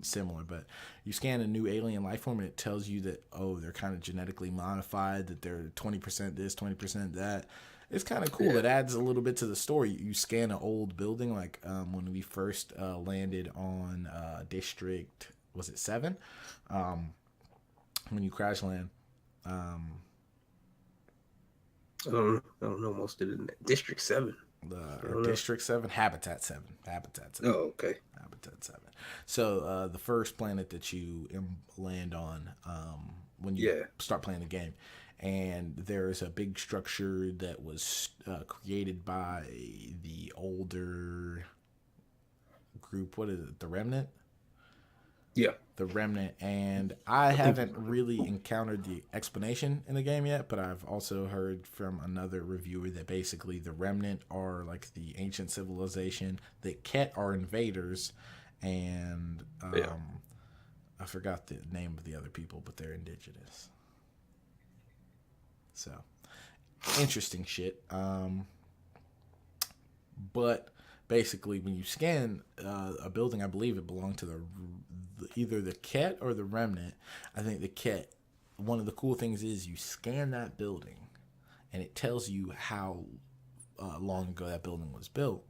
similar, but you scan a new alien life form and it tells you that, oh, they're kind of genetically modified, that they're 20% this, 20% that. It's kind of cool. It adds a little bit to the story. You scan an old building, like when we first landed on District, was it 7? When you crash land. I don't know most of it. District 7. District 7, Habitat 7. Oh, okay. Habitat 7. So the first planet that you land on when you start playing the game, and there's a big structure that was created by the older group. What is it? The Remnant? Yeah. The Remnant. And I haven't really encountered the explanation in the game yet, but I've also heard from another reviewer that basically the Remnant are like the ancient civilization, the Ket are invaders, and I forgot the name of the other people, but they're indigenous. So, interesting shit. But basically, when you scan a building, I believe it belonged to either the Ket or the Remnant. I think the Ket. One of the cool things is you scan that building, and it tells you how long ago that building was built.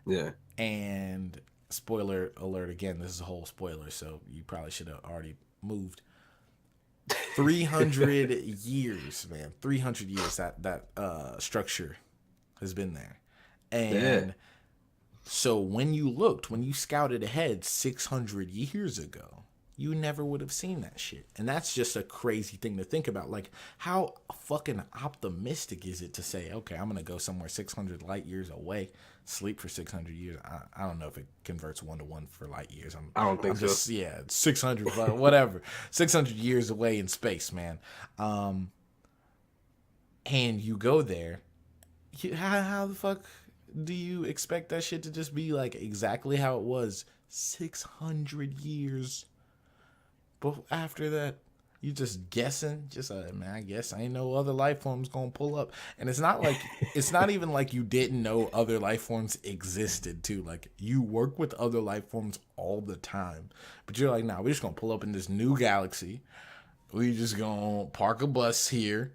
Yeah. And spoiler alert again, this is a whole spoiler, so you probably should have already moved. 300 years, man. 300 years that structure has been there. And so when you scouted ahead 600 years ago, you never would have seen that shit. And that's just a crazy thing to think about. Like, how fucking optimistic is it to say, okay, I'm going to go somewhere 600 light years away, sleep for 600 years. I don't know if it converts 1-to-1 for light years. I don't think so. Yeah, 600, whatever. 600 years away in space, man. And you go there. How the fuck do you expect that shit to just be like exactly how it was 600 years? But after that, you just guessing. Just man, I guess I ain't no other life forms gonna pull up. And it's not like it's not even like you didn't know other life forms existed too. Like you work with other life forms all the time, but you're like, nah, we're just gonna pull up in this new galaxy. We just gonna park a bus here.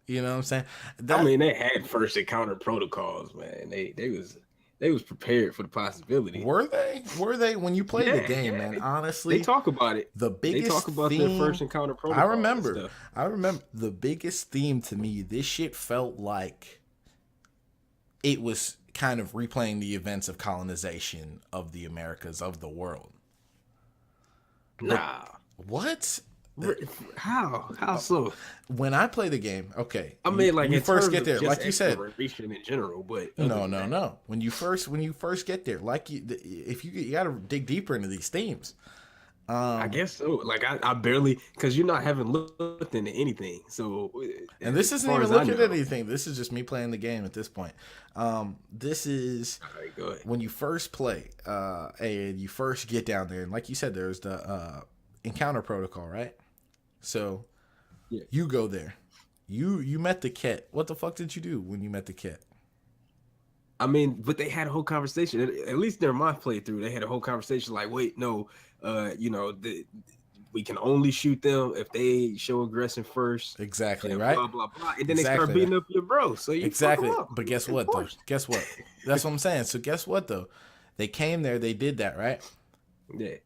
You know what I'm saying? I mean, they had first encounter protocols, man. They was prepared for the possibility. Were they? When you play the game, man? Honestly, they talk about it. They talk about their first encounter protocols. I remember the biggest theme to me. This shit felt like it was kind of replaying the events of colonization of the Americas of the world. Nah. What? How so? When I play the game, okay. I mean, like you first get there, like you said, in general, but no. When you first get there, like you got to dig deeper into these themes. I guess so. Like I barely, because you're not having looked into anything. So, and this isn't even looking at anything. This is just me playing the game at this point. This is when you first play, and you first get down there, and like you said, there's the encounter protocol, right? So you go there. You met the Ket. What the fuck did you do when you met the Ket? I mean, but they had a whole conversation. At least during my playthrough, they had a whole conversation like, wait, no, we can only shoot them if they show aggression first. Exactly, and right? Blah, blah, blah. And then they start beating up your bro. So you exactly. fuck them up. But guess what, though? Guess what? That's what I'm saying. So guess what, though? They came there. They did that, right? Yeah.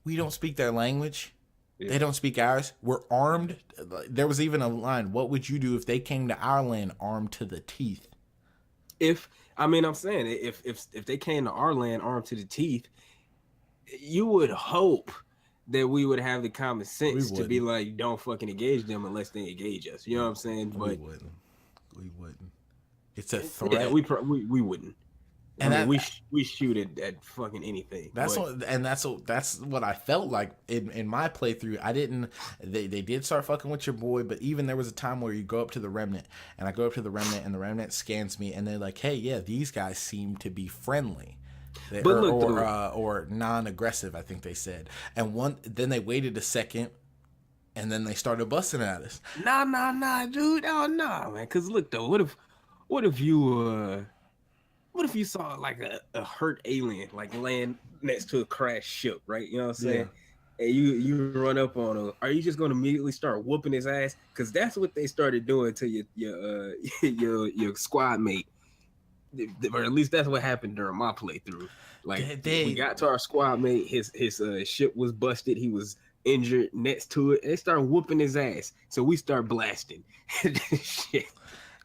We don't speak their language. Yeah. They don't speak ours. We're armed. There was even a line. What would you do if they came to our land armed to the teeth? I'm saying if they came to our land armed to the teeth, you would hope that we would have the common sense to be like, don't fucking engage them unless they engage us. You know what I'm saying? But we wouldn't. It's a threat. Yeah, we wouldn't. And we shoot at fucking anything. That's what I felt like in my playthrough. I didn't. They did start fucking with your boy, but even there was a time where you go up to the Remnant, and I go up to the Remnant, and the Remnant scans me, and they're like, "Hey, yeah, these guys seem to be friendly." But look, or non-aggressive, I think they said. And then they waited a second, and then they started busting at us. Nah, dude. Oh, nah, man. Because look, though, what if you saw like a hurt alien like land next to a crashed ship, right? You know what I'm saying? Yeah. And you run up on him. Are you just going to immediately start whooping his ass? Because that's what they started doing to your squad mate. Or at least that's what happened during my playthrough. Like we got to our squad mate, his ship was busted. He was injured next to it. They started whooping his ass. So we start blasting. Shit.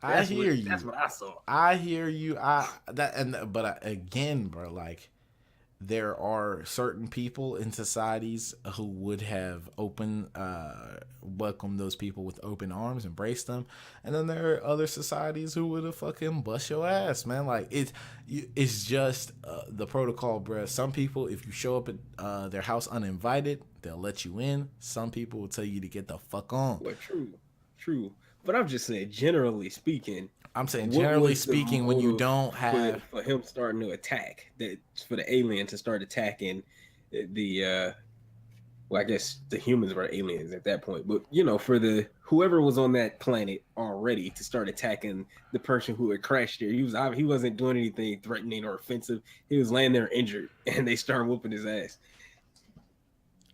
I hear you. That's what I saw. I hear you. But again, bro, like there are certain people in societies who would have welcomed those people with open arms, embraced them, and then there are other societies who would have fucking bust your ass, man. Like it's just the protocol, bro. Some people, if you show up at their house uninvited, they'll let you in. Some people will tell you to get the fuck on. Well, true. But I'm just saying, generally speaking. I'm saying, generally speaking, when you don't have for him starting to attack, for the alien to start attacking the, well, I guess the humans were aliens at that point. But for the whoever was on that planet already to start attacking the person who had crashed there, he wasn't doing anything threatening or offensive. He was laying there injured, and they started whooping his ass.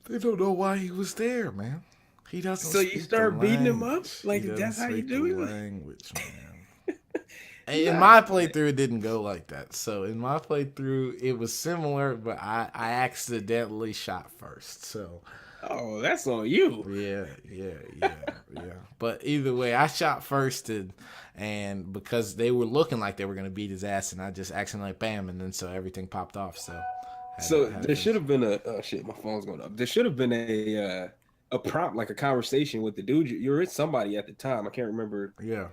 They don't know why he was there, man. He doesn't. So you start beating him up? Like that's how you do it? Language, man. In my playthrough, it didn't go like that. So in my playthrough, it was similar, but I accidentally shot first. So. Oh, that's on you. Yeah. But either way, I shot first, and because they were looking like they were gonna beat his ass, and I just accidentally bam, and then so everything popped off. So. There should have been shit. My phone's going up. There should have been a prompt, like a conversation with the dude. You were with somebody at the time. I can't remember. Yeah.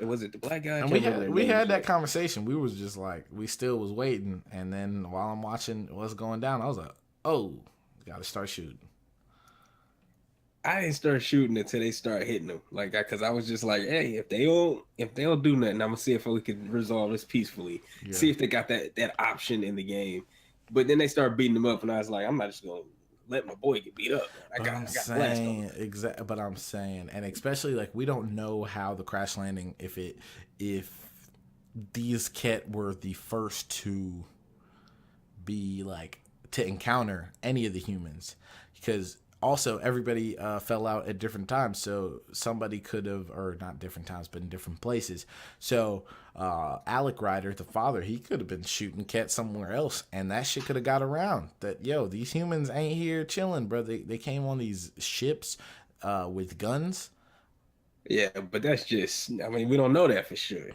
Was it the black guy? And we had that conversation. We was just like, we still was waiting. And then while I'm watching what's going down, I was like, oh, got to start shooting. I didn't start shooting until they start hitting them. Like, because I was just like, hey, if they don't do nothing, I'm going to see if we can resolve this peacefully. Yeah. See if they got that option in the game. But then they start beating them up. And I was like, I'm not just going to let my boy get beat up. But I'm saying, and especially like we don't know how the crash landing, if these Ket were the first to be like to encounter any of the humans, because also everybody fell out at different times, so somebody could have, or not different times, but in different places. So Alec Ryder, the father, he could have been shooting Ket somewhere else, and that shit could have got around. That these humans ain't here chilling, bro. They came on these ships with guns. Yeah, but that's just, I mean, we don't know that for sure.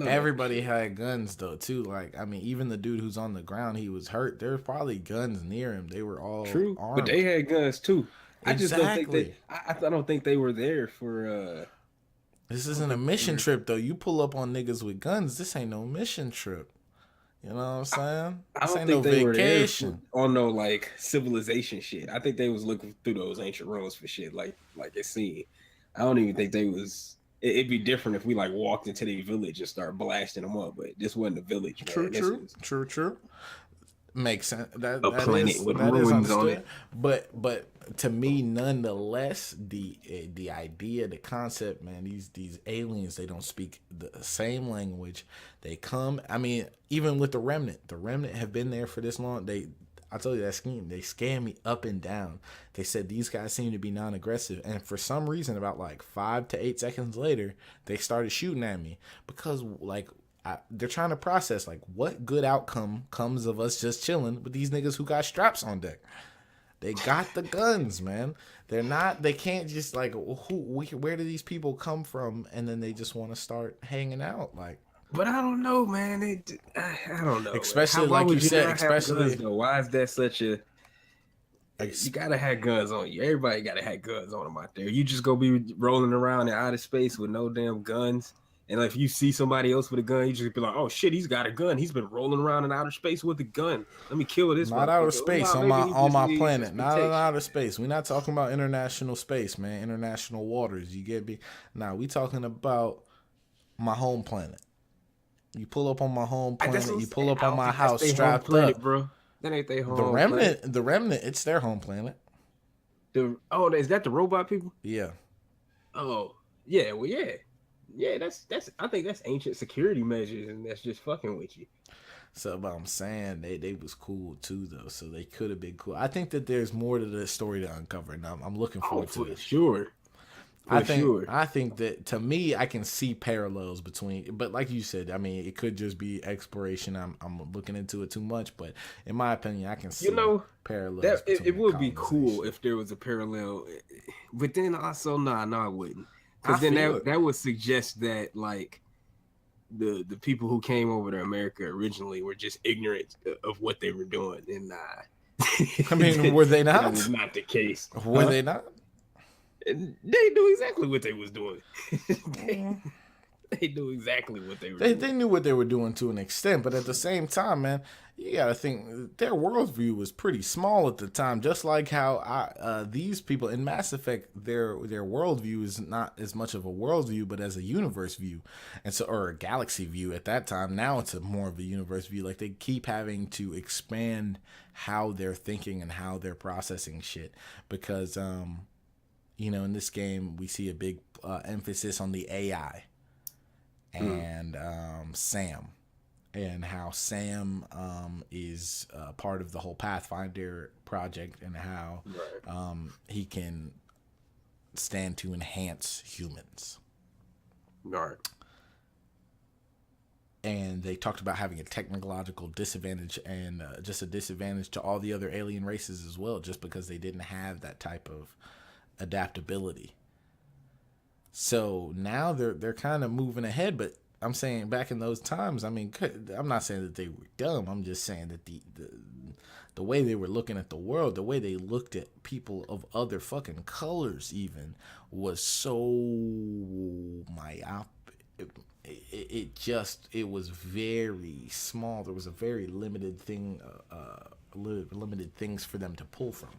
Everybody had guns though too. Like, I mean, even the dude who's on the ground, he was hurt. There was probably guns near him. They were all true, armed. But they had guns too. Exactly. I just don't think I don't think they were there for. This isn't a mission trip though. You pull up on niggas with guns. This ain't no mission trip. You know what I'm saying? I don't think they were there on no like civilization shit. I think they was looking through those ancient ruins for shit like it's seen. I don't even think they was. It'd be different if we like walked into the village and start blasting them up, but this wasn't a village. Man. True. Makes sense. That planet with ruins on it. But to me, nonetheless, the idea, the concept, man, these aliens, they don't speak the same language. They come. I mean, even with the Remnant have been there for this long. I told you that scheme. They scanned me up and down. They said these guys seem to be non-aggressive, and for some reason, about like 5 to 8 seconds later, they started shooting at me because like they're trying to process like what good outcome comes of us just chilling with these niggas who got straps on deck. They got the guns, man. They can't just like where do these people come from, and then they just want to start hanging out like. But I don't know, man. I don't know. Especially like you said, guns, why is that such a? You gotta have guns on you. Everybody gotta have guns on them out there. You just go be rolling around in outer space with no damn guns. And like, if you see somebody else with a gun, you just be like, "Oh shit, he's got a gun. He's been rolling around in outer space with a gun. Let me kill this." Not outer space on my planet. Not in outer space. We're not talking about international space, man. International waters. You get me? Nah, we talking about my home planet. You pull up on my home planet. You pull up I on don't my think that's house they home strapped planet, up. bro. That ain't their home The planet. Remnant, it's their home planet. Is that the robot people? Yeah. Oh, yeah. Well, yeah. Yeah, that's. I think that's ancient security measures, and that's just fucking with you. So, but I'm saying they was cool too, though. So they could have been cool. I think that there's more to the story to uncover, and I'm looking forward to it. Sure. I think that, to me, I can see parallels between, but like you said, I mean, it could just be exploration. I'm looking into it too much, but in my opinion, I can see parallels. It would be cool if there was a parallel, but then also, no, I wouldn't, because then that would suggest that like the people who came over to America originally were just ignorant of what they were doing, and I mean, were they not? That is not the case. Were they not? They knew exactly what they was doing. They knew exactly what they were doing. They knew what they were doing to an extent, but at the same time, man, you gotta think their worldview was pretty small at the time. Just like how these people in Mass Effect, their worldview is not as much of a worldview, but as a universe view, and so, or a galaxy view at that time. Now it's more of a universe view. Like, they keep having to expand how they're thinking and how they're processing shit, because you know, in this game, we see a big emphasis on the AI and Sam, and how Sam is part of the whole Pathfinder project, and how he can stand to enhance humans. Right. And they talked about having a technological disadvantage, and just a disadvantage to all the other alien races as well, just because they didn't have that type of adaptability. So now they're kind of moving ahead, but I'm saying back in those times, I mean, I'm not saying that they were dumb. I'm just saying that the way they were looking at the world, the way they looked at people of other fucking colors even, was so myopic. It was very small. There was a very limited things for them to pull from.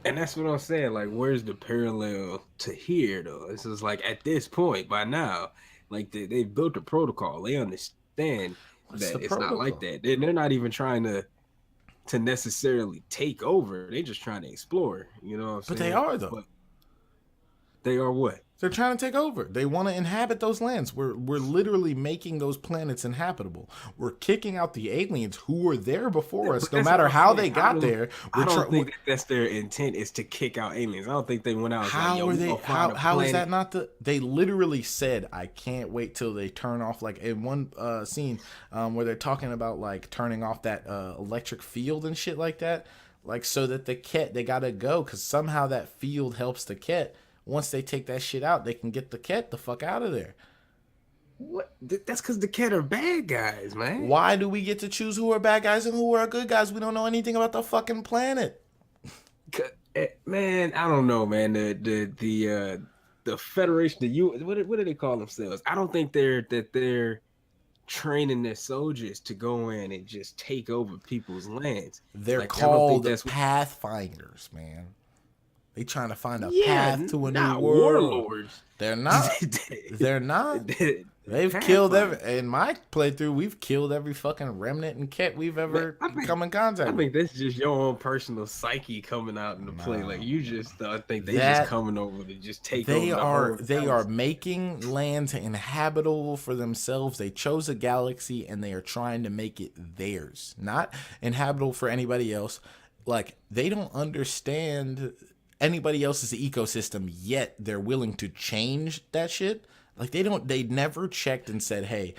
And that's what I'm saying. Like, where's the parallel to here, though? This is like, at this point, by now, like, they built a protocol. They understand that it's not like that. They're not even trying to necessarily take over. They're just trying to explore. You know what I'm saying? But they are, though. But they are what? They're trying to take over. They want to inhabit those lands. We're literally making those planets inhabitable. We're kicking out the aliens who were there before us. No matter how they got there, I don't think that's their intent, is to kick out aliens. I don't think they went out. How are they? How is that not the? They literally said, "I can't wait till they turn off." Like in one scene where they're talking about like turning off that electric field and shit like that, like so that the Ket, they gotta go because somehow that field helps the Ket. Once they take that shit out, they can get the Ket the fuck out of there. What? That's because the Ket are bad guys, man. Why do we get to choose who are bad guys and who are good guys? We don't know anything about the fucking planet. Man, I don't know, man. The Federation, what do they call themselves? I don't think they're training their soldiers to go in and just take over people's lands. They're like, called Pathfinders, man. They trying to find a path to a new world. Warlords. They're not. They're not. They've killed in my playthrough, we've killed every fucking remnant and Ket we've ever come in contact with. I think that's just your own personal psyche coming out in the play. Like, you just think they just coming over to just take over. They are making lands inhabitable for themselves. They chose a galaxy and they are trying to make it theirs, not inhabitable for anybody else. Like, they don't understand anybody else's ecosystem, yet they're willing to change that shit. Like, they never checked and said, hey,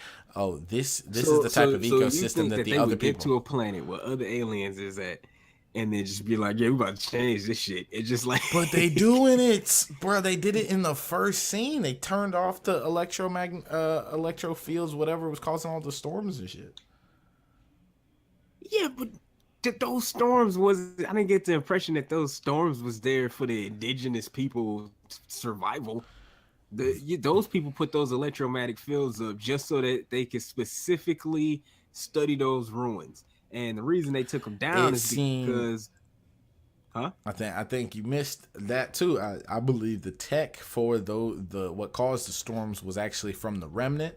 this is the type of ecosystem that the other people get to a planet where other aliens is at, and then just be like, yeah, we about to change this shit. It's just like, but they doing it, bro. They did it in the first scene. They turned off the electro fields, whatever was causing all the storms and shit. Yeah, but those storms I didn't get the impression that those storms was there for the indigenous people's survival. Those people put those electromagnetic fields up just so that they could specifically study those ruins. And the reason they took them down is because, I think you missed that too. I believe the tech for what caused the storms was actually from the remnant.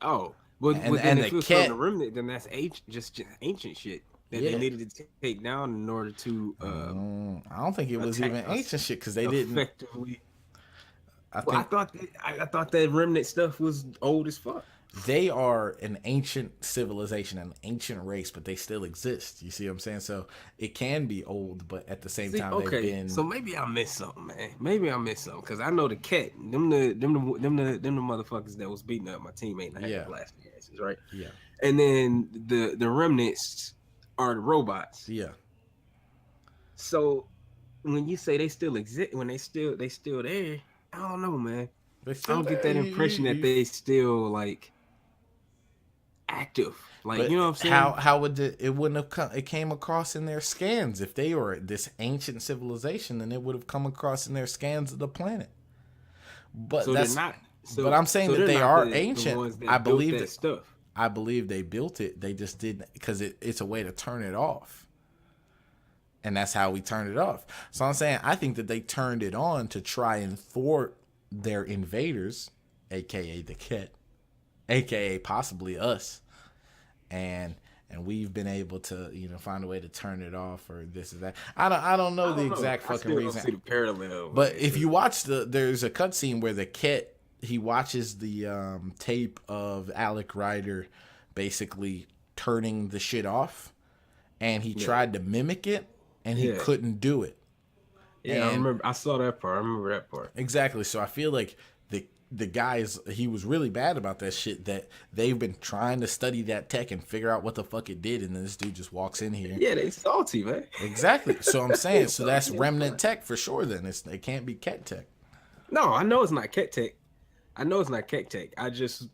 Oh, but And then the if it was cat- from the remnant, then that's just ancient shit that they needed to take down in order to. I don't think it was even ancient shit because they didn't. Effectively. I Well, think I thought that remnant stuff was old as fuck. they are an ancient civilization, an ancient race, but they still exist. You see what I'm saying? So it can be old, but at the same time, they've been. So maybe I missed something, man. Maybe I missed something because I know the cat, them the motherfuckers that was beating up my teammate and I had to blast their asses, right? Yeah. And then the remnants are the robots. Yeah. So when you say they still exist, when they still there, I don't know, man. I don't get that impression that they still like active. Like, but you know what I'm saying? How would it wouldn't have come? It came across in their scans. If they were this ancient civilization, then it would have come across in their scans of the planet. But so that's they're not. but I'm saying that they are ancient. I believe that stuff. I believe they built it. They just didn't because it's a way to turn it off. And that's how we turned it off. So I'm saying I think that they turned it on to try and thwart their invaders, aka the cat, aka possibly us, and we've been able to find a way to turn it off or this or that. I don't know the exact fucking reason. Don't see the parallel, but if you watch there's a cutscene where the cat he watches the tape of Alec Ryder basically turning the shit off, and he tried to mimic it and he couldn't do it. Yeah, I remember. I saw that part. I remember that part. Exactly. So I feel like the guys, he was really bad about that shit, that they've been trying to study that tech and figure out what the fuck it did, and then this dude just walks in here. Yeah, they salty, man. Exactly. So I'm saying, so that's remnant tech for sure then. It can't be cat tech. No, I know it's not cat tech. I just,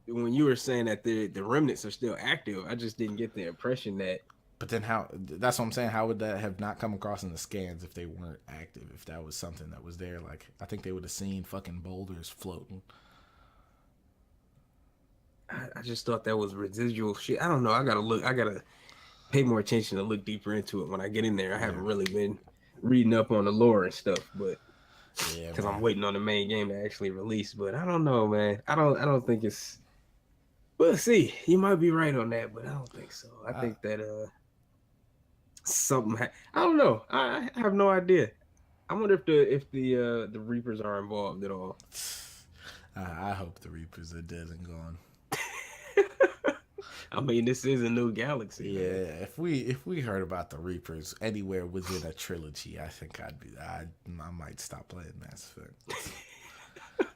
when you were saying that the remnants are still active, I just didn't get the impression that. But then that's what I'm saying. How would that have not come across in the scans if they weren't active? If that was something that was there, like, I think they would have seen fucking boulders floating. I just thought that was residual shit. I don't know. I gotta pay more attention to look deeper into it when I get in there. I haven't really been reading up on the lore and stuff, but because I'm waiting on the main game to actually release. But I don't know, man. I don't think it's. We'll see. You might be right on that, but I don't think so. I think that something. I don't know. I have no idea. I wonder if the Reapers are involved at all. I hope the Reapers are dead and gone. I mean, this is a new galaxy. Yeah, man. if we heard about the Reapers anywhere within a trilogy, I think I might stop playing Mass Effect.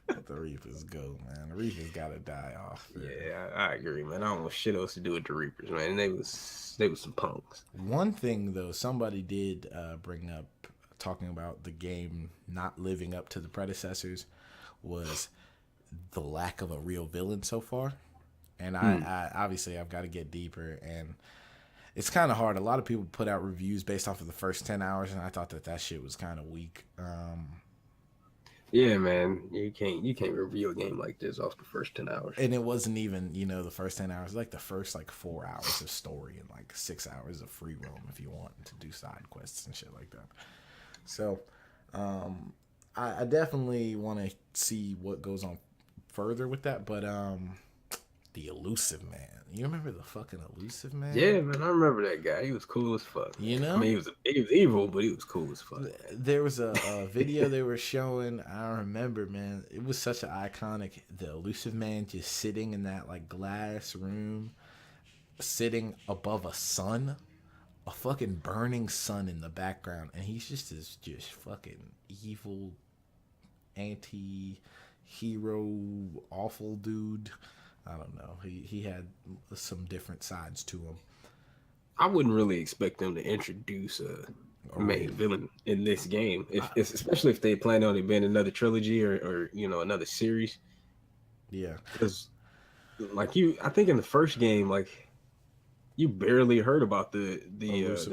Let the Reapers go, man. The Reapers gotta die off. Man. Yeah, I agree, man. I don't want shit else to do with the Reapers, man. And they was some punks. One thing though, somebody did bring up, talking about the game not living up to the predecessors, was the lack of a real villain so far. And I obviously I've got to get deeper, and it's kind of hard. A lot of people put out reviews based off of the first 10 hours, and I thought that shit was kind of weak. Yeah, man, you can't review a game like this off the first 10 hours. And it wasn't even, the first 10 hours, like the first 4 hours of story and 6 hours of free roam if you want to do side quests and shit like that. So, I definitely want to see what goes on further with that, but the Elusive Man. You remember the fucking Elusive Man? Yeah, man, I remember that guy. He was cool as fuck. I mean, he was evil, but he was cool as fuck. There was a video they were showing. I don't remember, man. It was such an iconic. The Elusive Man just sitting in that glass room, sitting above a sun, a fucking burning sun in the background, and he's just this fucking evil, anti-hero, awful dude. I don't know. He had some different sides to him. I wouldn't really expect them to introduce a main villain in this game, especially if they plan on it being another trilogy or another series. Yeah, because I think in the first game, you barely heard about the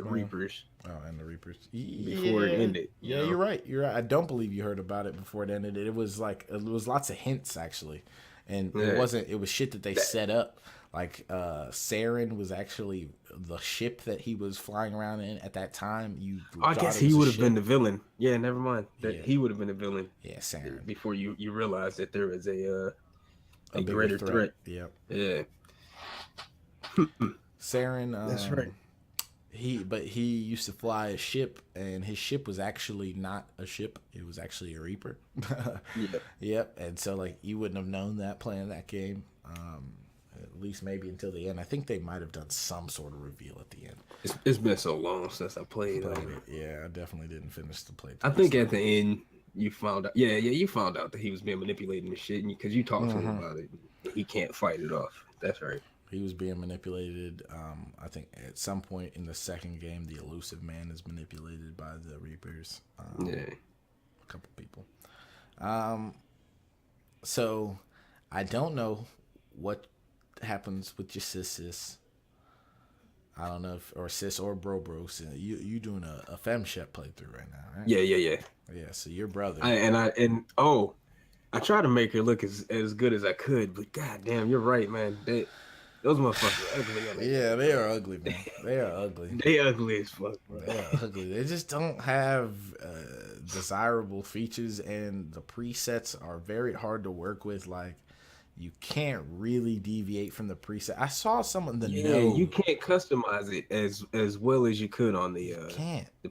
Reapers. Oh, and the Reapers before it ended. Yeah, you're right. I don't believe you heard about it before it ended. It was lots of hints actually. And it was shit that they set up. Saren was actually the ship that he was flying around in at that time. I guess he would have been the villain. Yeah, never mind. He would have been the villain. Yeah, Saren. Before you realized that there was a a greater threat. Yep. Yeah. Saren, That's right. He used to fly a ship, and his ship was actually not a ship. It was actually a Reaper. Yep. Yep. And so, like, you wouldn't have known that playing that game, at least maybe until the end. I think they might have done some sort of reveal at the end. It's been so long since I played it. Yeah, I definitely didn't finish the playthrough. I think at the end, you found out. Yeah, you found out that he was being manipulated and shit, because you talked to him about it. He can't fight it off. That's right. He was being manipulated. I think at some point in the second game, the elusive man is manipulated by the Reapers. A couple people. So I don't know what happens with your sis. I don't know if, or sis or bro. So you doing a femshep playthrough right now, right? Yeah. Yeah. So your brother. I try to make her look as good as I could, but goddamn, you're right, man. Those motherfuckers are ugly. Yeah, they are ugly, man. They are ugly. They ugly as fuck, bro. They are ugly. They just don't have desirable features, and the presets are very hard to work with. Like, you can't really deviate from the preset. I saw some of the you can't customize it as well as you could on the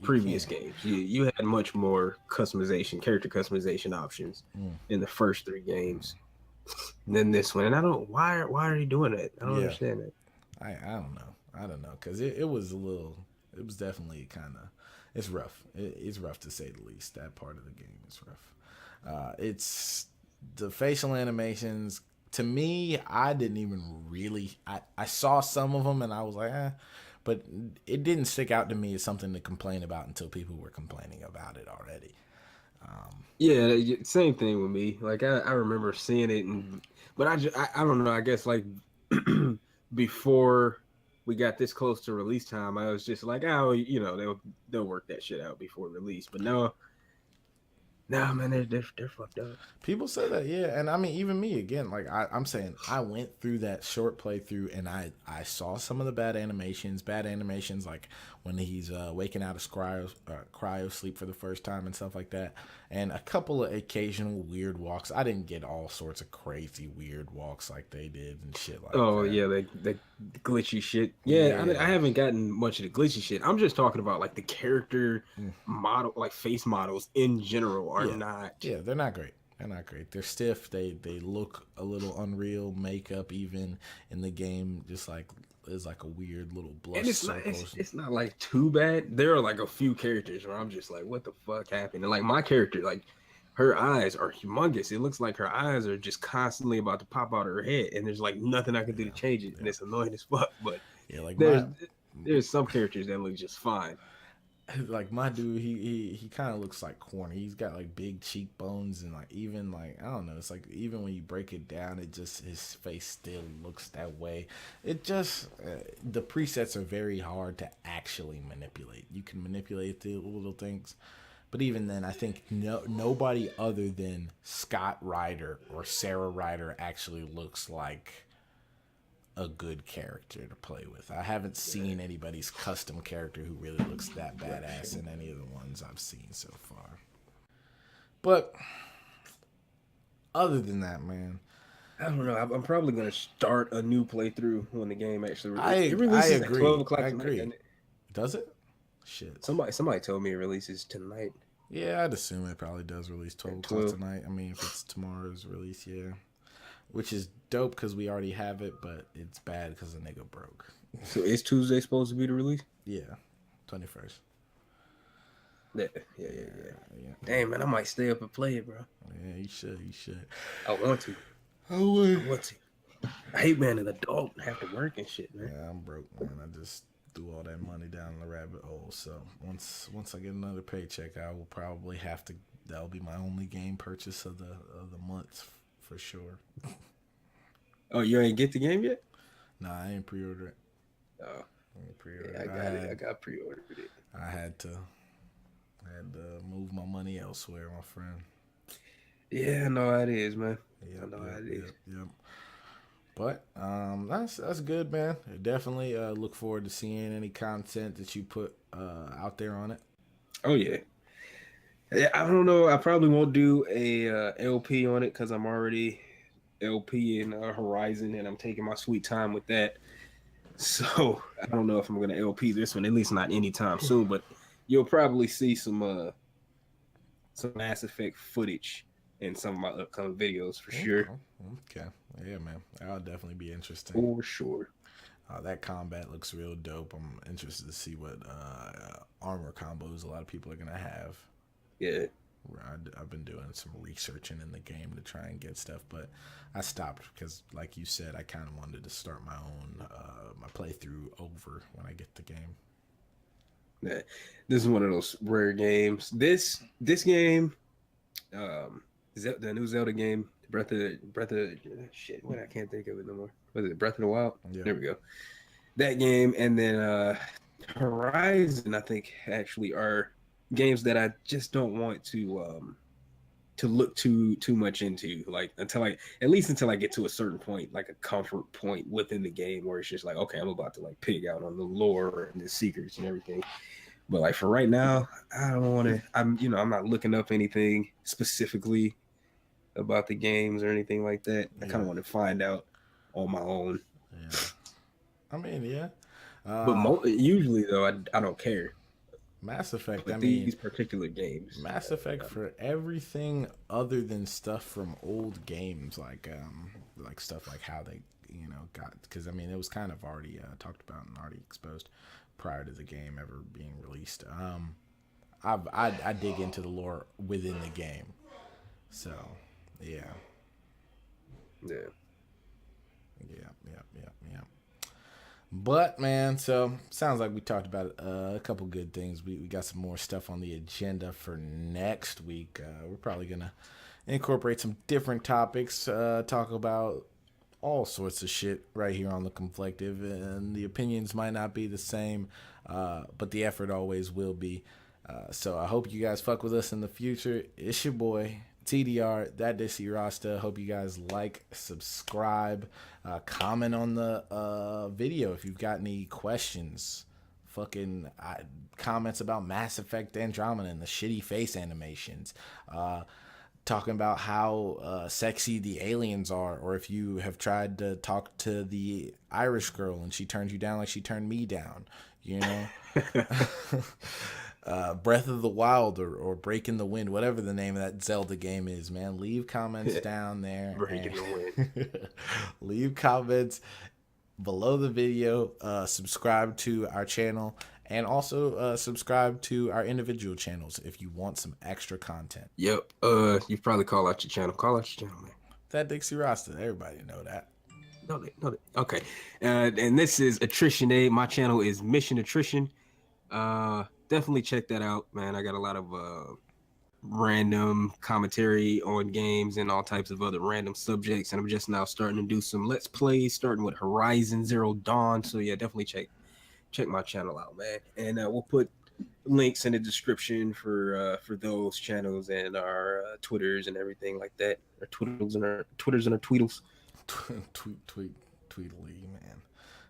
previous games. You had much more character customization options in the first 3 games than this one. And why are you doing that? I don't understand that. I don't know, because it was definitely kind of, it's rough. It's rough to say the least. That part of the game is rough. It's the facial animations. To me, I didn't even really. I saw some of them and I was like, but it didn't stick out to me as something to complain about until people were complaining about it already. Same thing with me. Like I remember seeing it, but I don't know. I guess like before we got this close to release time, I was just like, they'll work that shit out before release. But no. Nah, man, they're fucked up. People say that, yeah, and I mean, even me again. Like I'm saying, I went through that short playthrough, and I saw some of the bad animations, like when he's waking out of cryo sleep for the first time and stuff like that, and a couple of occasional weird walks. I didn't get all sorts of crazy weird walks like they did and shit like that. Oh yeah, the glitchy shit. Yeah. I haven't gotten much of the glitchy shit. I'm just talking about like the character model, like face models in general are not. Yeah, they're not great. They're not great. They're stiff. They look a little unreal. Makeup even in the game just like is like a weird little blush circle. It's not like too bad. There are like a few characters where I'm just like, what the fuck happened? And like my character, like her eyes are humongous. It looks like her eyes are just constantly about to pop out of her head, and there's like nothing I can do to change it, and it's annoying as fuck. But like there's some characters that look just fine. Like my dude, he kind of looks like corny. He's got like big cheekbones, and like even like I don't know. It's like even when you break it down, it just his face still looks that way. It just the presets are very hard to actually manipulate. You can manipulate the little things, but even then, I think nobody other than Scott Ryder or Sarah Ryder actually looks like a good character to play with. I haven't seen anybody's custom character who really looks that badass in any of the ones I've seen so far. But other than that, man, I don't know. I'm probably gonna start a new playthrough when the game actually releases. It releases at 12 o'clock tonight. Does it? Shit. Somebody told me it releases tonight. Yeah, I'd assume it probably does release 12 o'clock tonight. I mean, if it's tomorrow's release, yeah. Which is dope because we already have it, but it's bad because the nigga broke. So is Tuesday supposed to be the release? Yeah, 21st. Yeah. Damn, man, I might stay up and play it, bro. Yeah, you should. I want to. I want to. I hate being an adult and have to work and shit, man. Yeah, I'm broke, man. I just threw all that money down the rabbit hole. So once I get another paycheck, I will probably have to. That'll be my only game purchase of the month. For sure. Oh, you ain't get the game yet? Nah, I ain't pre-order it. Oh, I ain't pre-order it. I got pre-ordered it. I had to move my money elsewhere, my friend. Yeah, I know how it is, man. Yep, I know how it is. Yep. But that's good, man. I definitely look forward to seeing any content that you put out there on it. Oh yeah. I don't know. I probably won't do a LP on it because I'm already LP in Horizon, and I'm taking my sweet time with that. So I don't know if I'm gonna LP this one, at least not anytime soon. But you'll probably see some Mass Effect footage in some of my upcoming videos for sure. Okay, yeah, man, that'll definitely be interesting for sure. That combat looks real dope. I'm interested to see what armor combos a lot of people are gonna have. Yeah. I've been doing some researching in the game to try and get stuff, but I stopped because, like you said, I kind of wanted to start my own my playthrough over when I get the game. Yeah, this is one of those rare games. This game, the new Zelda game, Breath of shit. What, I can't think of it no more. Was it Breath of the Wild? Yeah. There we go. That game, and then Horizon, I think, actually are games that I just don't want to look too much into, like until I get to a certain point, like a comfort point within the game where it's just like, okay, I'm about to like pig out on the lore and the secrets and everything. But like for right now, I don't want to. I'm not looking up anything specifically about the games or anything like that. I kind of want to find out on my own. Yeah, I mean, yeah. But usually though, I don't care. Mass Effect. But these particular games. Mass Effect for everything other than stuff from old games, like stuff like how they got, because I mean it was kind of already talked about and already exposed prior to the game ever being released. I dig into the lore within the game, so yeah. But man, so sounds like we talked about a couple good things. We got some more stuff on the agenda for next week. We're probably gonna incorporate some different topics, talk about all sorts of shit right here on the Conflective, and the opinions might not be the same, but the effort always will be. So I hope you guys fuck with us in the future. It's your boy TDR, thatdixierasta. Hope you guys like, subscribe, comment on the video if you've got any questions. Fucking comments about Mass Effect Andromeda and the shitty face animations. Talking about how sexy the aliens are, or if you have tried to talk to the Irish girl and she turned you down like she turned me down, Breath of the Wild or Breaking the Wind, whatever the name of that Zelda game is, man. Leave comments down there. Breaking the Wind. Leave comments below the video. Subscribe to our channel, and also subscribe to our individual channels if you want some extra content. Yep. You probably call out your channel. Call out your channel, man. thatdixierasta. Everybody know that. Know that. Okay. And this is Attritionade. My channel is Mission Attrition. Definitely check that out, man. I got a lot of random commentary on games and all types of other random subjects, and I'm just now starting to do some Let's Plays, starting with Horizon Zero Dawn. So yeah, definitely check my channel out, man. And we'll put links in the description for those channels and our Twitters and everything like that. Our Twitters and our Tweetles. Tweetly, man.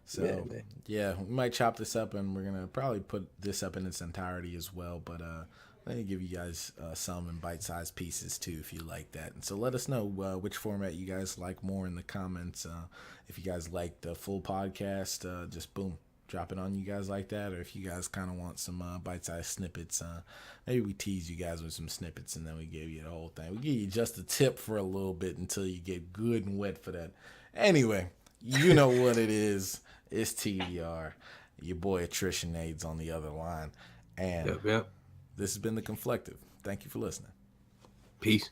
So yeah, we might chop this up, and we're gonna probably put this up in its entirety as well. But let me give you guys some in bite-sized pieces too, if you like that. And so let us know which format you guys like more in the comments. If you guys like the full podcast, just boom, drop it on you guys like that. Or if you guys kind of want some bite-sized snippets, maybe we tease you guys with some snippets, and then we give you the whole thing. We give you just a tip for a little bit until you get good and wet for that. Anyway, you know what it is. It's TDR. Your boy Attritionade's on the other line. And yep. This has been the Conflective. Thank you for listening. Peace.